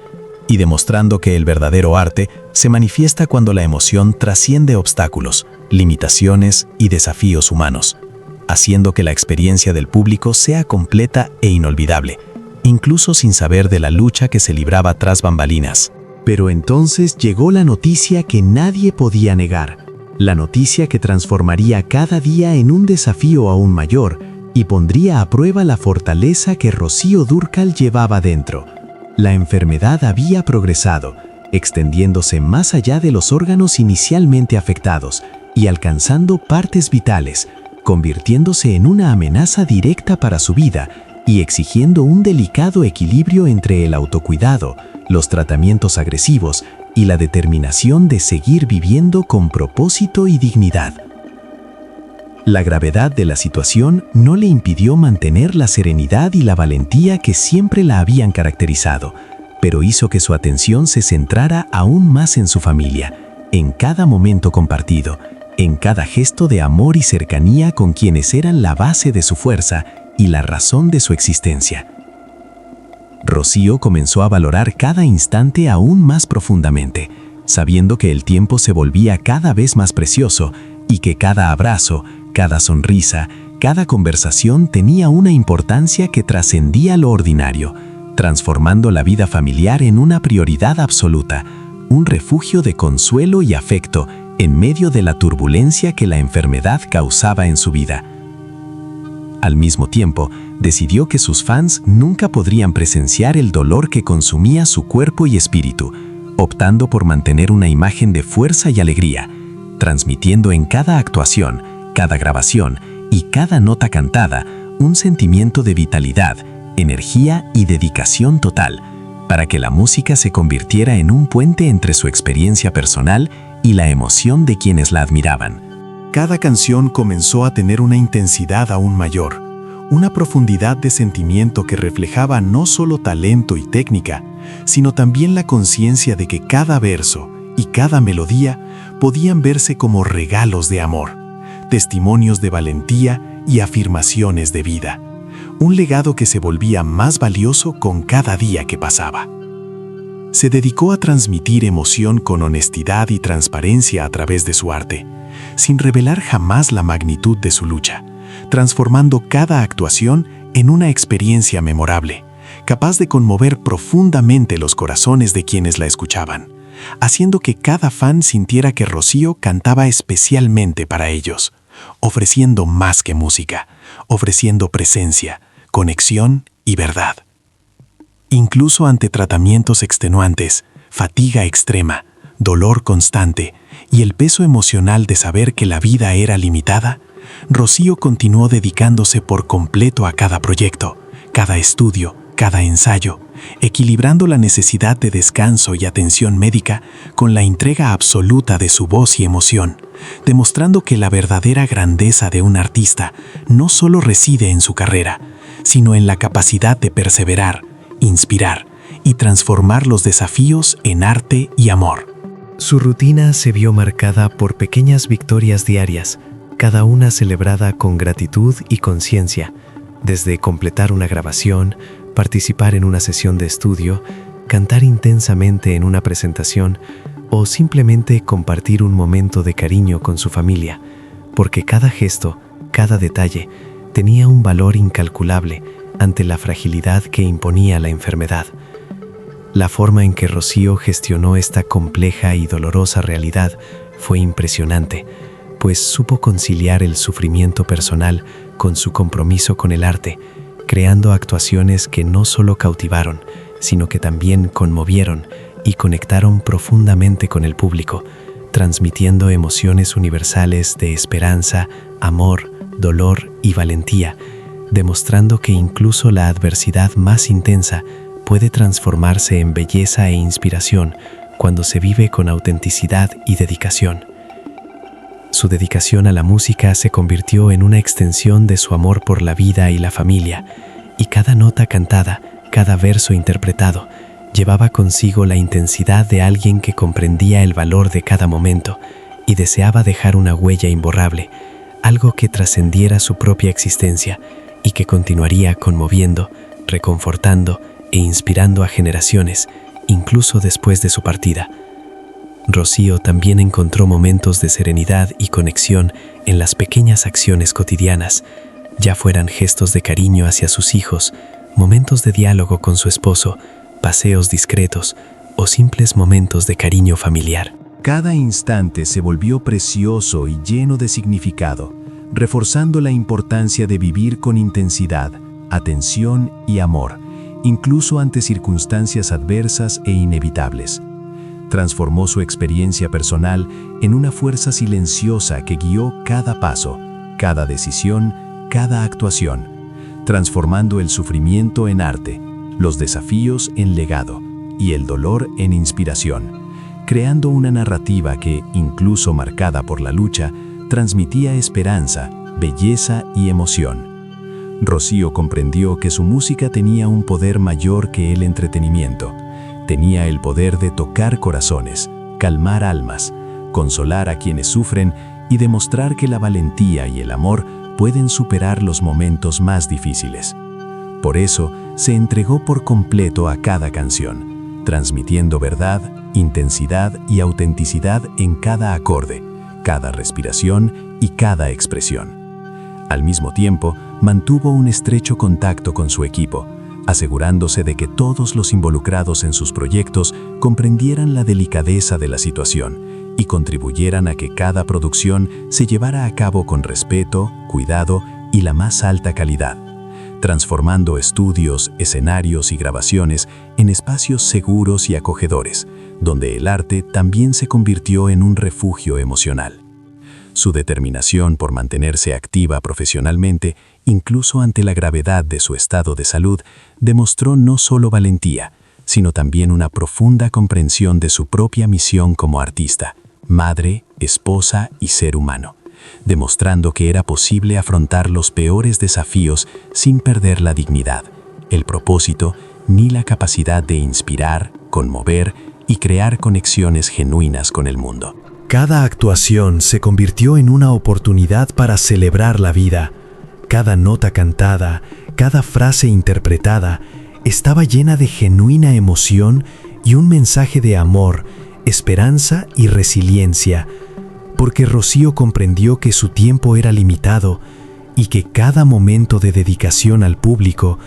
y demostrando que el verdadero arte se manifiesta cuando la emoción trasciende obstáculos, limitaciones y desafíos humanos, haciendo que la experiencia del público sea completa e inolvidable, incluso sin saber de la lucha que se libraba tras bambalinas. Pero entonces llegó la noticia que nadie podía negar, la noticia que transformaría cada día en un desafío aún mayor y pondría a prueba la fortaleza que Rocío Dúrcal llevaba dentro. La enfermedad había progresado, extendiéndose más allá de los órganos inicialmente afectados y alcanzando partes vitales, convirtiéndose en una amenaza directa para su vida y exigiendo un delicado equilibrio entre el autocuidado, los tratamientos agresivos y la determinación de seguir viviendo con propósito y dignidad. La gravedad de la situación no le impidió mantener la serenidad y la valentía que siempre la habían caracterizado, pero hizo que su atención se centrara aún más en su familia, en cada momento compartido, en cada gesto de amor y cercanía con quienes eran la base de su fuerza y la razón de su existencia. Rocío comenzó a valorar cada instante aún más profundamente, sabiendo que el tiempo se volvía cada vez más precioso y que cada abrazo, cada sonrisa, cada conversación tenía una importancia que trascendía lo ordinario, transformando la vida familiar en una prioridad absoluta, un refugio de consuelo y afecto en medio de la turbulencia que la enfermedad causaba en su vida. Al mismo tiempo, decidió que sus fans nunca podrían presenciar el dolor que consumía su cuerpo y espíritu, optando por mantener una imagen de fuerza y alegría, transmitiendo en cada actuación, cada grabación y cada nota cantada un sentimiento de vitalidad, energía y dedicación total, para que la música se convirtiera en un puente entre su experiencia personal y la emoción de quienes la admiraban. Cada canción comenzó a tener una intensidad aún mayor, una profundidad de sentimiento que reflejaba no solo talento y técnica, sino también la conciencia de que cada verso y cada melodía podían verse como regalos de amor, testimonios de valentía y afirmaciones de vida, un legado que se volvía más valioso con cada día que pasaba. Se dedicó a transmitir emoción con honestidad y transparencia a través de su arte, sin revelar jamás la magnitud de su lucha, transformando cada actuación en una experiencia memorable, capaz de conmover profundamente los corazones de quienes la escuchaban, haciendo que cada fan sintiera que Rocío cantaba especialmente para ellos, ofreciendo más que música, ofreciendo presencia, conexión y verdad. Incluso ante tratamientos extenuantes, fatiga extrema, dolor constante y el peso emocional de saber que la vida era limitada, Rocío continuó dedicándose por completo a cada proyecto, cada estudio, cada ensayo, equilibrando la necesidad de descanso y atención médica con la entrega absoluta de su voz y emoción, demostrando que la verdadera grandeza de un artista no solo reside en su carrera, sino en la capacidad de perseverar, inspirar y transformar los desafíos en arte y amor. Su rutina se vio marcada por pequeñas victorias diarias, cada una celebrada con gratitud y conciencia, desde completar una grabación, participar en una sesión de estudio, cantar intensamente en una presentación o simplemente compartir un momento de cariño con su familia, porque cada gesto, cada detalle, tenía un valor incalculable ante la fragilidad que imponía la enfermedad. La forma en que Rocío gestionó esta compleja y dolorosa realidad fue impresionante, pues supo conciliar el sufrimiento personal con su compromiso con el arte, creando actuaciones que no solo cautivaron, sino que también conmovieron y conectaron profundamente con el público, transmitiendo emociones universales de esperanza, amor, dolor y valentía, demostrando que incluso la adversidad más intensa puede transformarse en belleza e inspiración cuando se vive con autenticidad y dedicación. Su dedicación a la música se convirtió en una extensión de su amor por la vida y la familia, y cada nota cantada, cada verso interpretado, llevaba consigo la intensidad de alguien que comprendía el valor de cada momento y deseaba dejar una huella imborrable, algo que trascendiera su propia existencia y que continuaría conmoviendo, reconfortando e inspirando a generaciones, incluso después de su partida. Rocío también encontró momentos de serenidad y conexión en las pequeñas acciones cotidianas, ya fueran gestos de cariño hacia sus hijos, momentos de diálogo con su esposo, paseos discretos o simples momentos de cariño familiar. Cada instante se volvió precioso y lleno de significado, reforzando la importancia de vivir con intensidad, atención y amor, incluso ante circunstancias adversas e inevitables. Transformó su experiencia personal en una fuerza silenciosa que guió cada paso, cada decisión, cada actuación, transformando el sufrimiento en arte, los desafíos en legado y el dolor en inspiración, creando una narrativa que, incluso marcada por la lucha, transmitía esperanza, belleza y emoción. Rocío comprendió que su música tenía un poder mayor que el entretenimiento. Tenía el poder de tocar corazones, calmar almas, consolar a quienes sufren y demostrar que la valentía y el amor pueden superar los momentos más difíciles. Por eso, se entregó por completo a cada canción, transmitiendo verdad, intensidad y autenticidad en cada acorde, cada respiración y cada expresión. Al mismo tiempo, mantuvo un estrecho contacto con su equipo, asegurándose de que todos los involucrados en sus proyectos comprendieran la delicadeza de la situación y contribuyeran a que cada producción se llevara a cabo con respeto, cuidado y la más alta calidad, transformando estudios, escenarios y grabaciones en espacios seguros y acogedores, donde el arte también se convirtió en un refugio emocional. Su determinación por mantenerse activa profesionalmente, incluso ante la gravedad de su estado de salud, demostró no solo valentía, sino también una profunda comprensión de su propia misión como artista, madre, esposa y ser humano, demostrando que era posible afrontar los peores desafíos sin perder la dignidad, el propósito ni la capacidad de inspirar, conmover y crear conexiones genuinas con el mundo. Cada actuación se convirtió en una oportunidad para celebrar la vida. Cada nota cantada, cada frase interpretada, estaba llena de genuina emoción y un mensaje de amor, esperanza y resiliencia, porque Rocío comprendió que su tiempo era limitado y que cada momento de dedicación al público,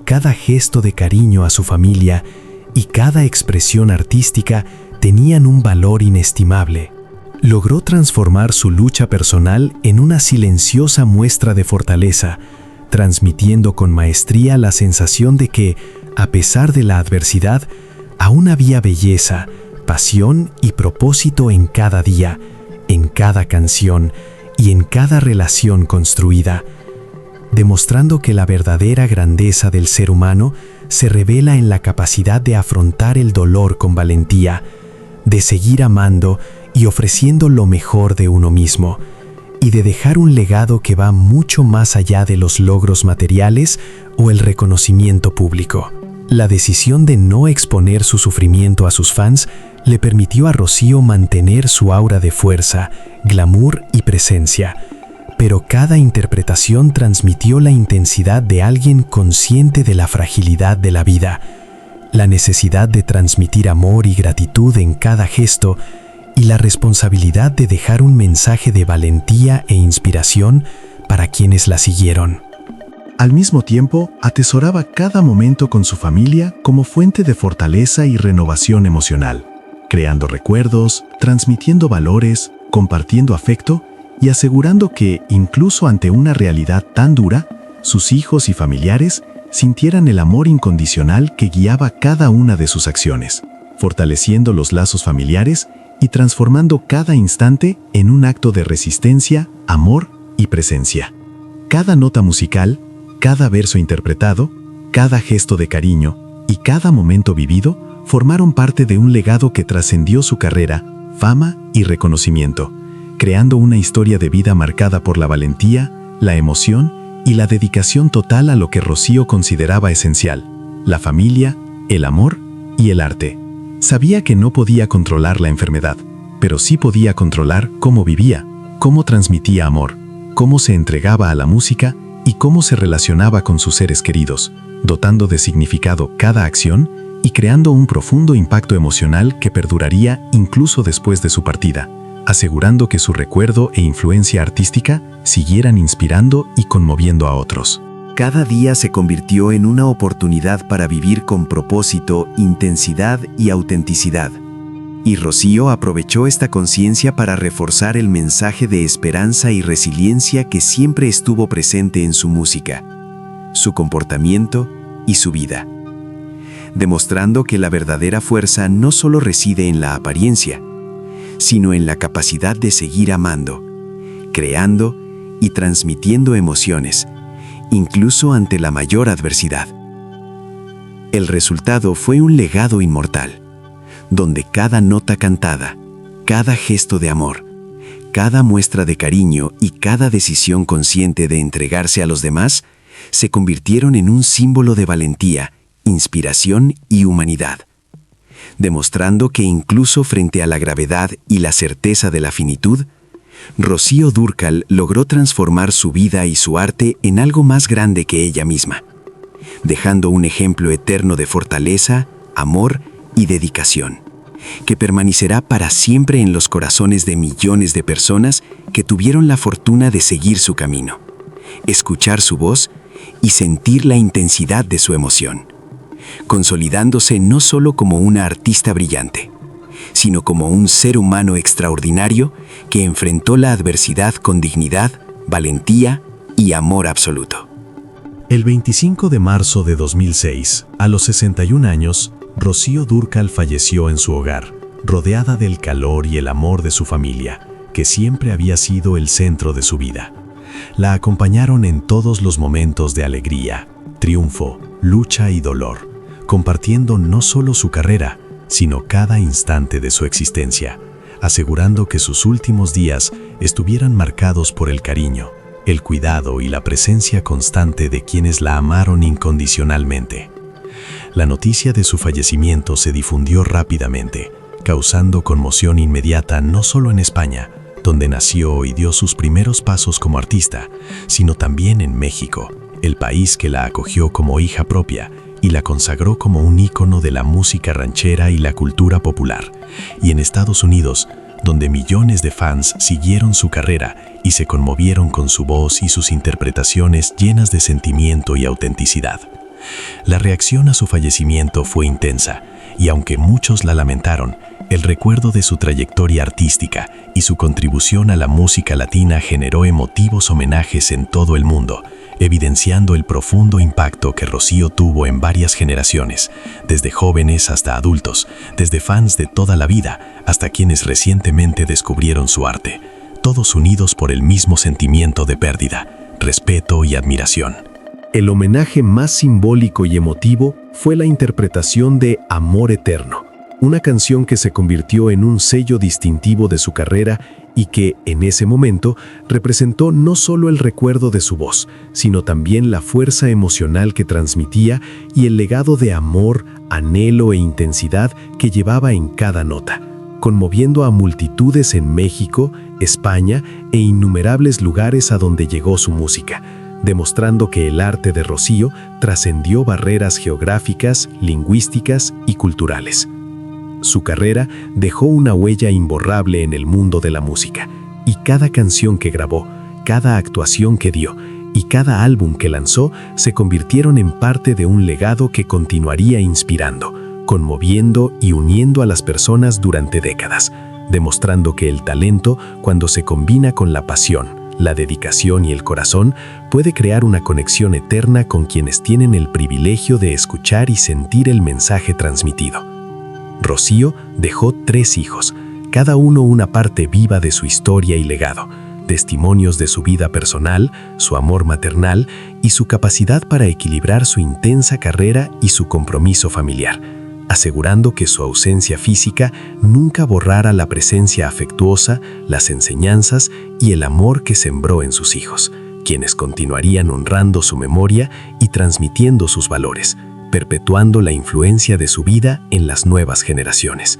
cada gesto de cariño a su familia y cada expresión artística tenían un valor inestimable. Logró transformar su lucha personal en una silenciosa muestra de fortaleza, transmitiendo con maestría la sensación de que, a pesar de la adversidad, aún había belleza, pasión y propósito en cada día, en cada canción y en cada relación construida, demostrando que la verdadera grandeza del ser humano se revela en la capacidad de afrontar el dolor con valentía, de seguir amando y ofreciendo lo mejor de uno mismo, y de dejar un legado que va mucho más allá de los logros materiales o el reconocimiento público. La decisión de no exponer su sufrimiento a sus fans le permitió a Rocío mantener su aura de fuerza, glamour y presencia, pero cada interpretación transmitió la intensidad de alguien consciente de la fragilidad de la vida, la necesidad de transmitir amor y gratitud en cada gesto y la responsabilidad de dejar un mensaje de valentía e inspiración para quienes la siguieron. Al mismo tiempo, atesoraba cada momento con su familia como fuente de fortaleza y renovación emocional, creando recuerdos, transmitiendo valores, compartiendo afecto y asegurando que, incluso ante una realidad tan dura, sus hijos y familiares sintieran el amor incondicional que guiaba cada una de sus acciones, fortaleciendo los lazos familiares y transformando cada instante en un acto de resistencia, amor y presencia. Cada nota musical, cada verso interpretado, cada gesto de cariño y cada momento vivido formaron parte de un legado que trascendió su carrera, fama y reconocimiento, creando una historia de vida marcada por la valentía, la emoción y la dedicación total a lo que Rocío consideraba esencial: la familia, el amor y el arte. Sabía que no podía controlar la enfermedad, pero sí podía controlar cómo vivía, cómo transmitía amor, cómo se entregaba a la música y cómo se relacionaba con sus seres queridos, dotando de significado cada acción y creando un profundo impacto emocional que perduraría incluso después de su partida, asegurando que su recuerdo e influencia artística siguieran inspirando y conmoviendo a otros. Cada día se convirtió en una oportunidad para vivir con propósito, intensidad y autenticidad. Y Rocío aprovechó esta conciencia para reforzar el mensaje de esperanza y resiliencia que siempre estuvo presente en su música, su comportamiento y su vida, demostrando que la verdadera fuerza no solo reside en la apariencia, sino en la capacidad de seguir amando, creando y transmitiendo emociones, incluso ante la mayor adversidad. El resultado fue un legado inmortal, donde cada nota cantada, cada gesto de amor, cada muestra de cariño y cada decisión consciente de entregarse a los demás se convirtieron en un símbolo de valentía, inspiración y humanidad, demostrando que incluso frente a la gravedad y la certeza de la finitud, Rocío Dúrcal logró transformar su vida y su arte en algo más grande que ella misma, dejando un ejemplo eterno de fortaleza, amor y dedicación, que permanecerá para siempre en los corazones de millones de personas que tuvieron la fortuna de seguir su camino, escuchar su voz y sentir la intensidad de su emoción, consolidándose no solo como una artista brillante, sino como un ser humano extraordinario que enfrentó la adversidad con dignidad, valentía y amor absoluto. El 25 de marzo de 2006, a los 61 años, Rocío Dúrcal falleció en su hogar, rodeada del calor y el amor de su familia, que siempre había sido el centro de su vida. La acompañaron en todos los momentos de alegría, triunfo, lucha y dolor, compartiendo no solo su carrera, sino cada instante de su existencia, asegurando que sus últimos días estuvieran marcados por el cariño, el cuidado y la presencia constante de quienes la amaron incondicionalmente. La noticia de su fallecimiento se difundió rápidamente, causando conmoción inmediata no solo en España, donde nació y dio sus primeros pasos como artista, sino también en México, el país que la acogió como hija propia y la consagró como un ícono de la música ranchera y la cultura popular, y en Estados Unidos, donde millones de fans siguieron su carrera y se conmovieron con su voz y sus interpretaciones llenas de sentimiento y autenticidad. La reacción a su fallecimiento fue intensa, y aunque muchos la lamentaron, el recuerdo de su trayectoria artística y su contribución a la música latina generó emotivos homenajes en todo el mundo, evidenciando el profundo impacto que Rocío tuvo en varias generaciones, desde jóvenes hasta adultos, desde fans de toda la vida hasta quienes recientemente descubrieron su arte, todos unidos por el mismo sentimiento de pérdida, respeto y admiración. El homenaje más simbólico y emotivo fue la interpretación de Amor Eterno, una canción que se convirtió en un sello distintivo de su carrera y que, en ese momento, representó no solo el recuerdo de su voz, sino también la fuerza emocional que transmitía y el legado de amor, anhelo e intensidad que llevaba en cada nota, conmoviendo a multitudes en México, España e innumerables lugares a donde llegó su música, demostrando que el arte de Rocío trascendió barreras geográficas, lingüísticas y culturales. Su carrera dejó una huella imborrable en el mundo de la música, y cada canción que grabó, cada actuación que dio y cada álbum que lanzó se convirtieron en parte de un legado que continuaría inspirando, conmoviendo y uniendo a las personas durante décadas, demostrando que el talento, cuando se combina con la pasión, la dedicación y el corazón, puede crear una conexión eterna con quienes tienen el privilegio de escuchar y sentir el mensaje transmitido. Rocío dejó 3 hijos, cada uno una parte viva de su historia y legado, testimonios de su vida personal, su amor maternal y su capacidad para equilibrar su intensa carrera y su compromiso familiar, asegurando que su ausencia física nunca borrara la presencia afectuosa, las enseñanzas y el amor que sembró en sus hijos, quienes continuarían honrando su memoria y transmitiendo sus valores, perpetuando la influencia de su vida en las nuevas generaciones.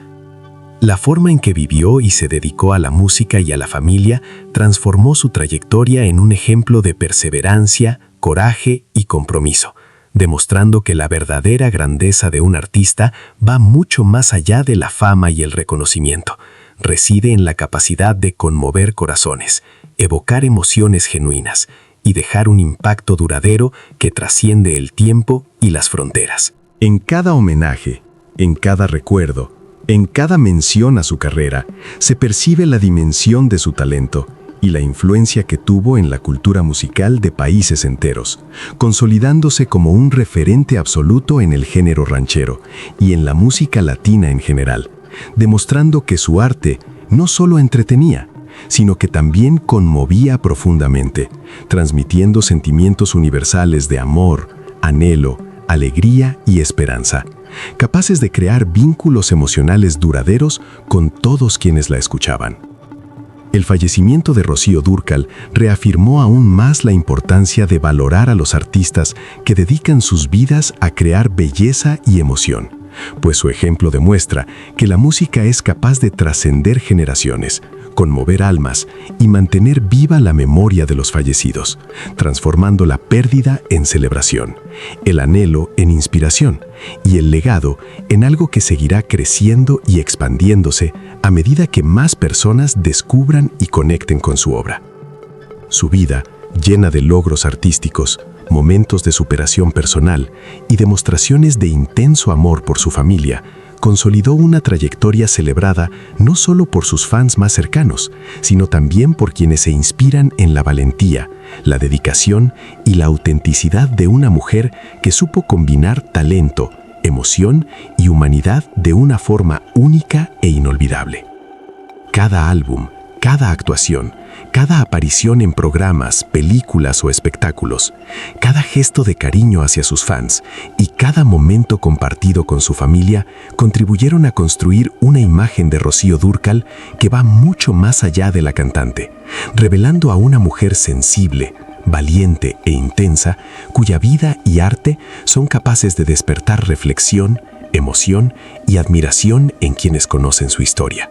La forma en que vivió y se dedicó a la música y a la familia transformó su trayectoria en un ejemplo de perseverancia, coraje y compromiso, demostrando que la verdadera grandeza de un artista va mucho más allá de la fama y el reconocimiento. Reside en la capacidad de conmover corazones, evocar emociones genuinas y dejar un impacto duradero que trasciende el tiempo y las fronteras. En cada homenaje, en cada recuerdo, en cada mención a su carrera, se percibe la dimensión de su talento y la influencia que tuvo en la cultura musical de países enteros, consolidándose como un referente absoluto en el género ranchero y en la música latina en general, demostrando que su arte no solo entretenía, sino que también conmovía profundamente, transmitiendo sentimientos universales de amor, anhelo, alegría y esperanza, capaces de crear vínculos emocionales duraderos con todos quienes la escuchaban. El fallecimiento de Rocío Dúrcal reafirmó aún más la importancia de valorar a los artistas que dedican sus vidas a crear belleza y emoción, pues su ejemplo demuestra que la música es capaz de trascender generaciones, conmover almas y mantener viva la memoria de los fallecidos, transformando la pérdida en celebración, el anhelo en inspiración y el legado en algo que seguirá creciendo y expandiéndose a medida que más personas descubran y conecten con su obra. Su vida, llena de logros artísticos, momentos de superación personal y demostraciones de intenso amor por su familia, consolidó una trayectoria celebrada no solo por sus fans más cercanos, sino también por quienes se inspiran en la valentía, la dedicación y la autenticidad de una mujer que supo combinar talento, emoción y humanidad de una forma única e inolvidable. Cada álbum, cada actuación, cada aparición en programas, películas o espectáculos, cada gesto de cariño hacia sus fans y cada momento compartido con su familia contribuyeron a construir una imagen de Rocío Dúrcal que va mucho más allá de la cantante, revelando a una mujer sensible, valiente e intensa, cuya vida y arte son capaces de despertar reflexión, emoción y admiración en quienes conocen su historia.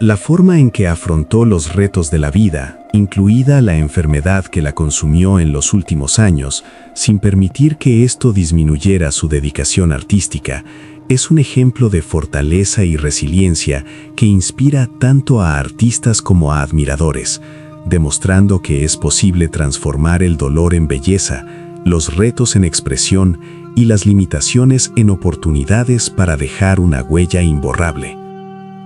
La forma en que afrontó los retos de la vida, incluida la enfermedad que la consumió en los últimos años, sin permitir que esto disminuyera su dedicación artística, es un ejemplo de fortaleza y resiliencia que inspira tanto a artistas como a admiradores, demostrando que es posible transformar el dolor en belleza, los retos en expresión y las limitaciones en oportunidades para dejar una huella imborrable.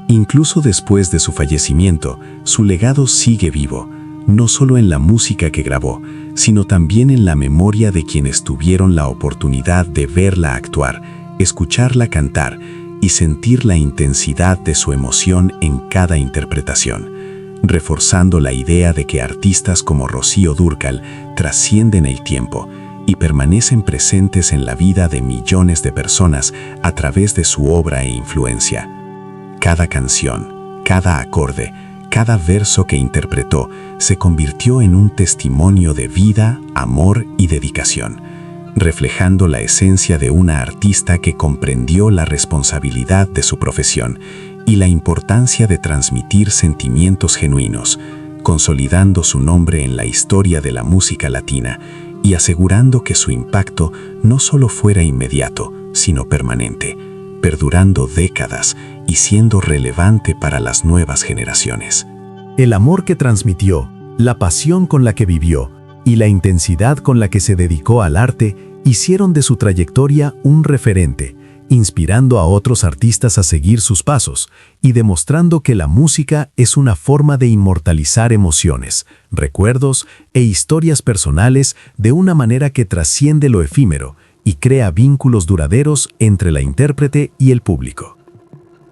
Incluso después de su fallecimiento, su legado sigue vivo, no solo en la música que grabó, sino también en la memoria de quienes tuvieron la oportunidad de verla actuar, escucharla cantar y sentir la intensidad de su emoción en cada interpretación, reforzando la idea de que artistas como Rocío Dúrcal trascienden el tiempo y permanecen presentes en la vida de millones de personas a través de su obra e influencia. Cada canción, cada acorde, cada verso que interpretó se convirtió en un testimonio de vida, amor y dedicación, reflejando la esencia de una artista que comprendió la responsabilidad de su profesión y la importancia de transmitir sentimientos genuinos, consolidando su nombre en la historia de la música latina y asegurando que su impacto no solo fuera inmediato, sino permanente, perdurando décadas y siendo relevante para las nuevas generaciones. El amor que transmitió, la pasión con la que vivió y la intensidad con la que se dedicó al arte hicieron de su trayectoria un referente, inspirando a otros artistas a seguir sus pasos y demostrando que la música es una forma de inmortalizar emociones, recuerdos e historias personales de una manera que trasciende lo efímero y crea vínculos duraderos entre la intérprete y el público.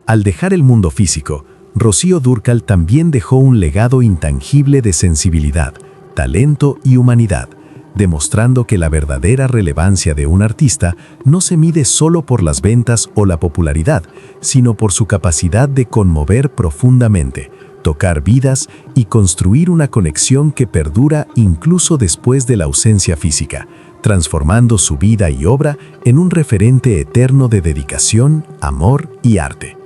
Al dejar el mundo físico, Rocío Dúrcal también dejó un legado intangible de sensibilidad, talento y humanidad, demostrando que la verdadera relevancia de un artista no se mide solo por las ventas o la popularidad, sino por su capacidad de conmover profundamente, tocar vidas y construir una conexión que perdura incluso después de la ausencia física, transformando su vida y obra en un referente eterno de dedicación, amor y arte.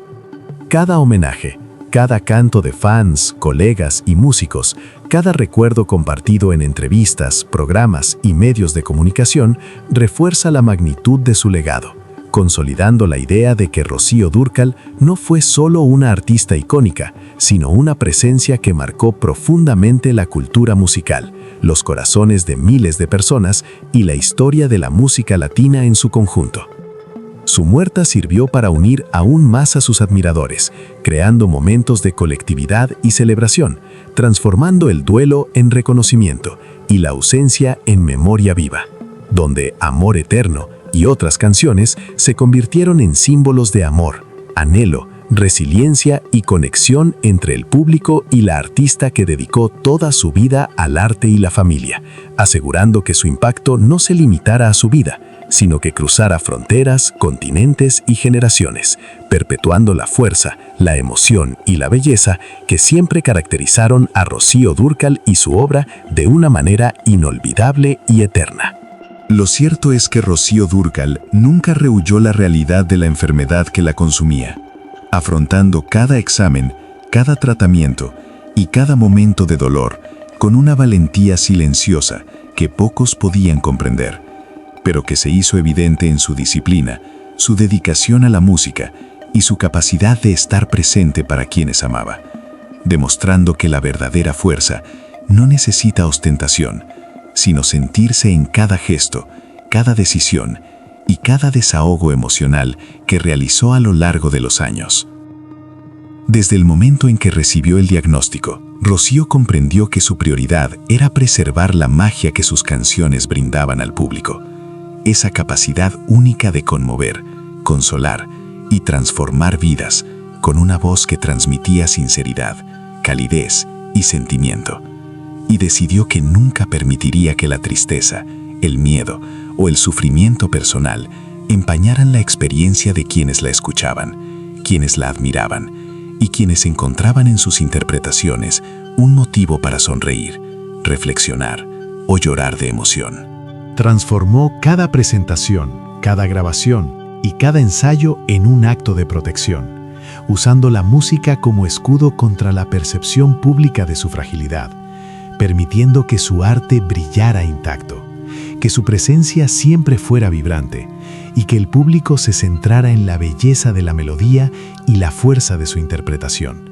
Cada homenaje, cada canto de fans, colegas y músicos, cada recuerdo compartido en entrevistas, programas y medios de comunicación refuerza la magnitud de su legado, consolidando la idea de que Rocío Dúrcal no fue solo una artista icónica, sino una presencia que marcó profundamente la cultura musical, los corazones de miles de personas y la historia de la música latina en su conjunto. Su muerte sirvió para unir aún más a sus admiradores, creando momentos de colectividad y celebración, transformando el duelo en reconocimiento y la ausencia en memoria viva, donde Amor Eterno y otras canciones se convirtieron en símbolos de amor, anhelo, resiliencia y conexión entre el público y la artista que dedicó toda su vida al arte y la familia, asegurando que su impacto no se limitara a su vida, sino que cruzara fronteras, continentes y generaciones, perpetuando la fuerza, la emoción y la belleza que siempre caracterizaron a Rocío Dúrcal y su obra de una manera inolvidable y eterna. Lo cierto es que Rocío Dúrcal nunca rehuyó la realidad de la enfermedad que la consumía, afrontando cada examen, cada tratamiento y cada momento de dolor con una valentía silenciosa que pocos podían comprender, pero que se hizo evidente en su disciplina, su dedicación a la música y su capacidad de estar presente para quienes amaba, demostrando que la verdadera fuerza no necesita ostentación, sino sentirse en cada gesto, cada decisión y cada desahogo emocional que realizó a lo largo de los años. Desde el momento en que recibió el diagnóstico, Rocío comprendió que su prioridad era preservar la magia que sus canciones brindaban al público, esa capacidad única de conmover, consolar y transformar vidas con una voz que transmitía sinceridad, calidez y sentimiento. Y decidió que nunca permitiría que la tristeza, el miedo o el sufrimiento personal empañaran la experiencia de quienes la escuchaban, quienes la admiraban y quienes encontraban en sus interpretaciones un motivo para sonreír, reflexionar o llorar de emoción. Transformó cada presentación, cada grabación y cada ensayo en un acto de protección, usando la música como escudo contra la percepción pública de su fragilidad, permitiendo que su arte brillara intacto, que su presencia siempre fuera vibrante y que el público se centrara en la belleza de la melodía y la fuerza de su interpretación,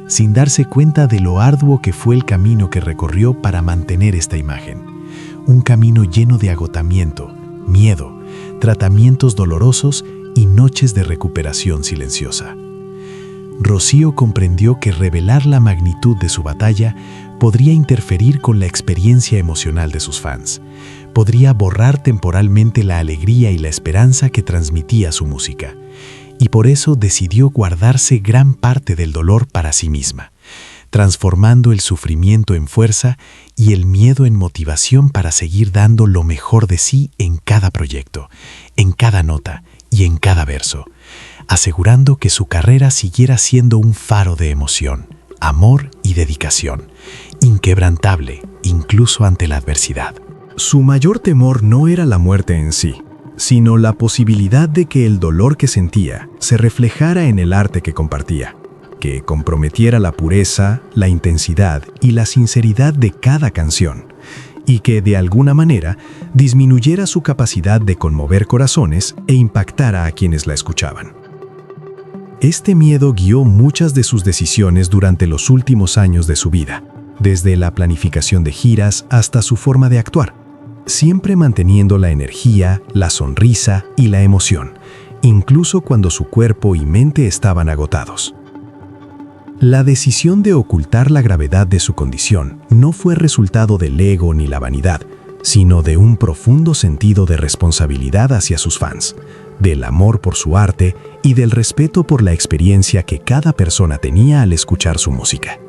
sin darse cuenta de lo arduo que fue el camino que recorrió para mantener esta imagen. Un camino lleno de agotamiento, miedo, tratamientos dolorosos y noches de recuperación silenciosa. Rocío comprendió que revelar la magnitud de su batalla podría interferir con la experiencia emocional de sus fans, podría borrar temporalmente la alegría y la esperanza que transmitía su música, y por eso decidió guardarse gran parte del dolor para sí misma, transformando el sufrimiento en fuerza y el miedo en motivación para seguir dando lo mejor de sí en cada proyecto, en cada nota y en cada verso, asegurando que su carrera siguiera siendo un faro de emoción, amor y dedicación, inquebrantable incluso ante la adversidad. Su mayor temor no era la muerte en sí, sino la posibilidad de que el dolor que sentía se reflejara en el arte que compartía, que comprometiera la pureza, la intensidad y la sinceridad de cada canción, y que de alguna manera disminuyera su capacidad de conmover corazones e impactara a quienes la escuchaban. Este miedo guió muchas de sus decisiones durante los últimos años de su vida, desde la planificación de giras hasta su forma de actuar, siempre manteniendo la energía, la sonrisa y la emoción, incluso cuando su cuerpo y mente estaban agotados. La decisión de ocultar la gravedad de su condición no fue resultado del ego ni la vanidad, sino de un profundo sentido de responsabilidad hacia sus fans, del amor por su arte y del respeto por la experiencia que cada persona tenía al escuchar su música.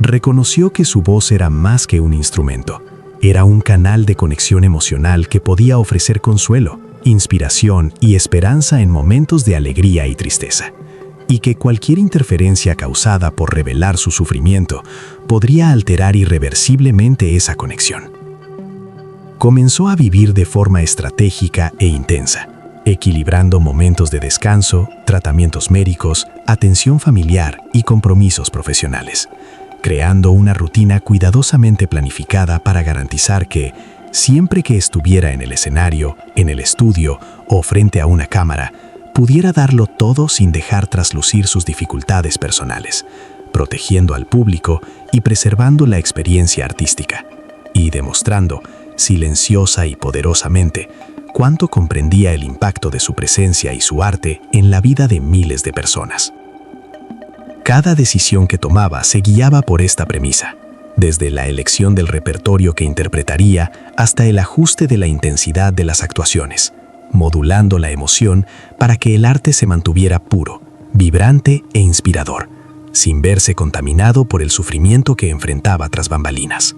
Reconoció que su voz era más que un instrumento, era un canal de conexión emocional que podía ofrecer consuelo, inspiración y esperanza en momentos de alegría y tristeza, y que cualquier interferencia causada por revelar su sufrimiento podría alterar irreversiblemente esa conexión. Comenzó a vivir de forma estratégica e intensa, equilibrando momentos de descanso, tratamientos médicos, atención familiar y compromisos profesionales, creando una rutina cuidadosamente planificada para garantizar que, siempre que estuviera en el escenario, en el estudio o frente a una cámara, pudiera darlo todo sin dejar traslucir sus dificultades personales, protegiendo al público y preservando la experiencia artística, y demostrando, silenciosa y poderosamente, cuánto comprendía el impacto de su presencia y su arte en la vida de miles de personas. Cada decisión que tomaba se guiaba por esta premisa, desde la elección del repertorio que interpretaría hasta el ajuste de la intensidad de las actuaciones, modulando la emoción para que el arte se mantuviera puro, vibrante e inspirador, sin verse contaminado por el sufrimiento que enfrentaba tras bambalinas.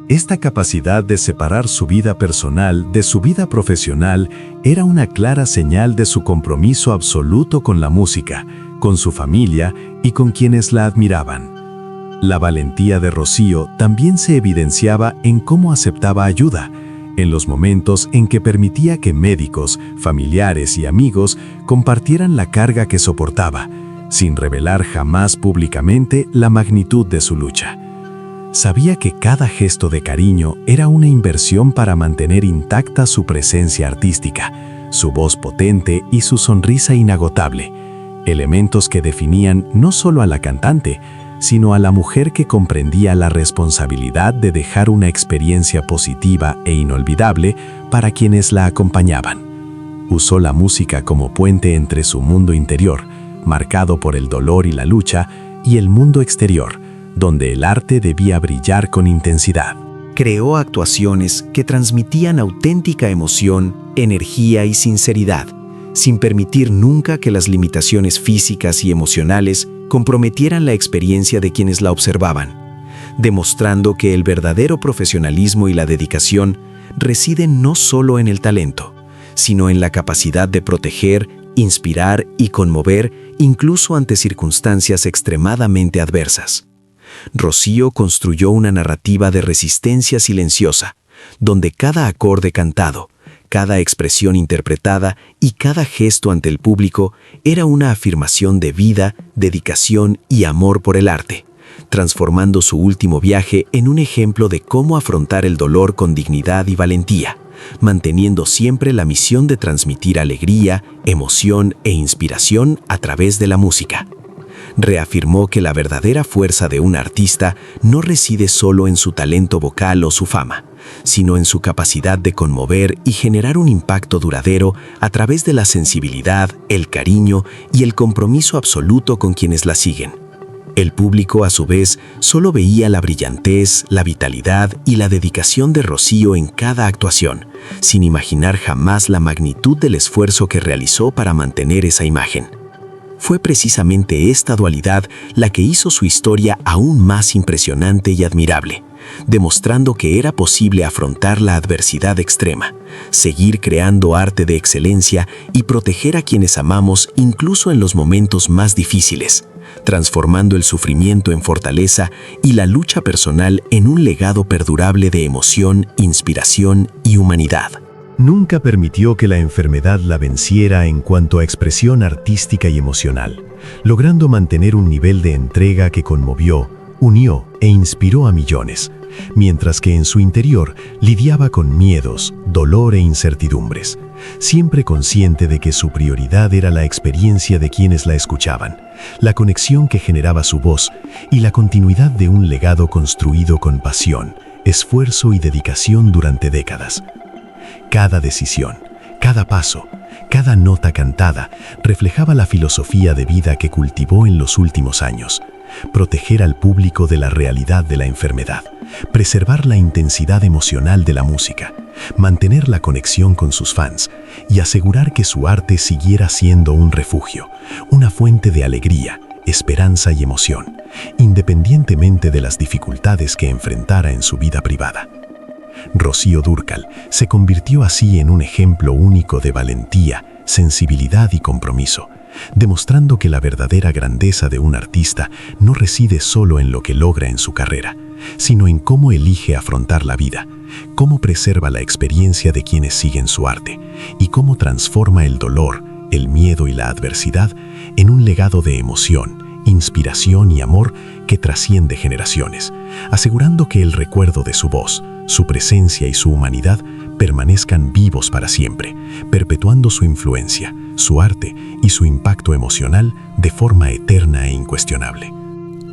Esta capacidad de separar su vida personal de su vida profesional era una clara señal de su compromiso absoluto con la música, con su familia y con quienes la admiraban. La valentía de Rocío también se evidenciaba en cómo aceptaba ayuda, en los momentos en que permitía que médicos, familiares y amigos compartieran la carga que soportaba, sin revelar jamás públicamente la magnitud de su lucha. Sabía que cada gesto de cariño era una inversión para mantener intacta su presencia artística, su voz potente y su sonrisa inagotable, elementos que definían no solo a la cantante, sino a la mujer que comprendía la responsabilidad de dejar una experiencia positiva e inolvidable para quienes la acompañaban. Usó la música como puente entre su mundo interior, marcado por el dolor y la lucha, y el mundo exterior, donde el arte debía brillar con intensidad. Creó actuaciones que transmitían auténtica emoción, energía y sinceridad, sin permitir nunca que las limitaciones físicas y emocionales comprometieran la experiencia de quienes la observaban, demostrando que el verdadero profesionalismo y la dedicación residen no solo en el talento, sino en la capacidad de proteger, inspirar y conmover incluso ante circunstancias extremadamente adversas. Rocío construyó una narrativa de resistencia silenciosa, donde cada acorde cantado, cada expresión interpretada y cada gesto ante el público era una afirmación de vida, dedicación y amor por el arte, transformando su último viaje en un ejemplo de cómo afrontar el dolor con dignidad y valentía, manteniendo siempre la misión de transmitir alegría, emoción e inspiración a través de la música. Reafirmó que la verdadera fuerza de un artista no reside solo en su talento vocal o su fama, sino en su capacidad de conmover y generar un impacto duradero a través de la sensibilidad, el cariño y el compromiso absoluto con quienes la siguen. El público, a su vez, solo veía la brillantez, la vitalidad y la dedicación de Rocío en cada actuación, sin imaginar jamás la magnitud del esfuerzo que realizó para mantener esa imagen. Fue precisamente esta dualidad la que hizo su historia aún más impresionante y admirable, demostrando que era posible afrontar la adversidad extrema, seguir creando arte de excelencia y proteger a quienes amamos incluso en los momentos más difíciles, transformando el sufrimiento en fortaleza y la lucha personal en un legado perdurable de emoción, inspiración y humanidad. Nunca permitió que la enfermedad la venciera en cuanto a expresión artística y emocional, logrando mantener un nivel de entrega que conmovió, unió e inspiró a millones, mientras que en su interior lidiaba con miedos, dolor e incertidumbres, siempre consciente de que su prioridad era la experiencia de quienes la escuchaban, la conexión que generaba su voz y la continuidad de un legado construido con pasión, esfuerzo y dedicación durante décadas. Cada decisión, cada paso, cada nota cantada reflejaba la filosofía de vida que cultivó en los últimos años: proteger al público de la realidad de la enfermedad, preservar la intensidad emocional de la música, mantener la conexión con sus fans y asegurar que su arte siguiera siendo un refugio, una fuente de alegría, esperanza y emoción, independientemente de las dificultades que enfrentara en su vida privada. Rocío Dúrcal se convirtió así en un ejemplo único de valentía, sensibilidad y compromiso, demostrando que la verdadera grandeza de un artista no reside solo en lo que logra en su carrera, sino en cómo elige afrontar la vida, cómo preserva la experiencia de quienes siguen su arte y cómo transforma el dolor, el miedo y la adversidad en un legado de emoción, inspiración y amor que trasciende generaciones, asegurando que el recuerdo de su voz, su presencia y su humanidad permanezcan vivos para siempre, perpetuando su influencia, su arte y su impacto emocional de forma eterna e incuestionable.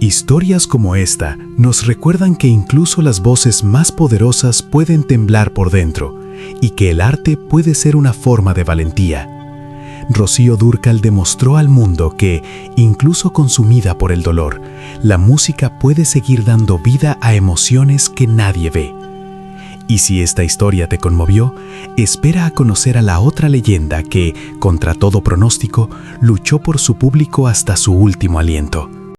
Historias como esta nos recuerdan que incluso las voces más poderosas pueden temblar por dentro y que el arte puede ser una forma de valentía. Rocío Dúrcal demostró al mundo que, incluso consumida por el dolor, la música puede seguir dando vida a emociones que nadie ve. Y si esta historia te conmovió, espera a conocer a la otra leyenda que, contra todo pronóstico, luchó por su público hasta su último aliento.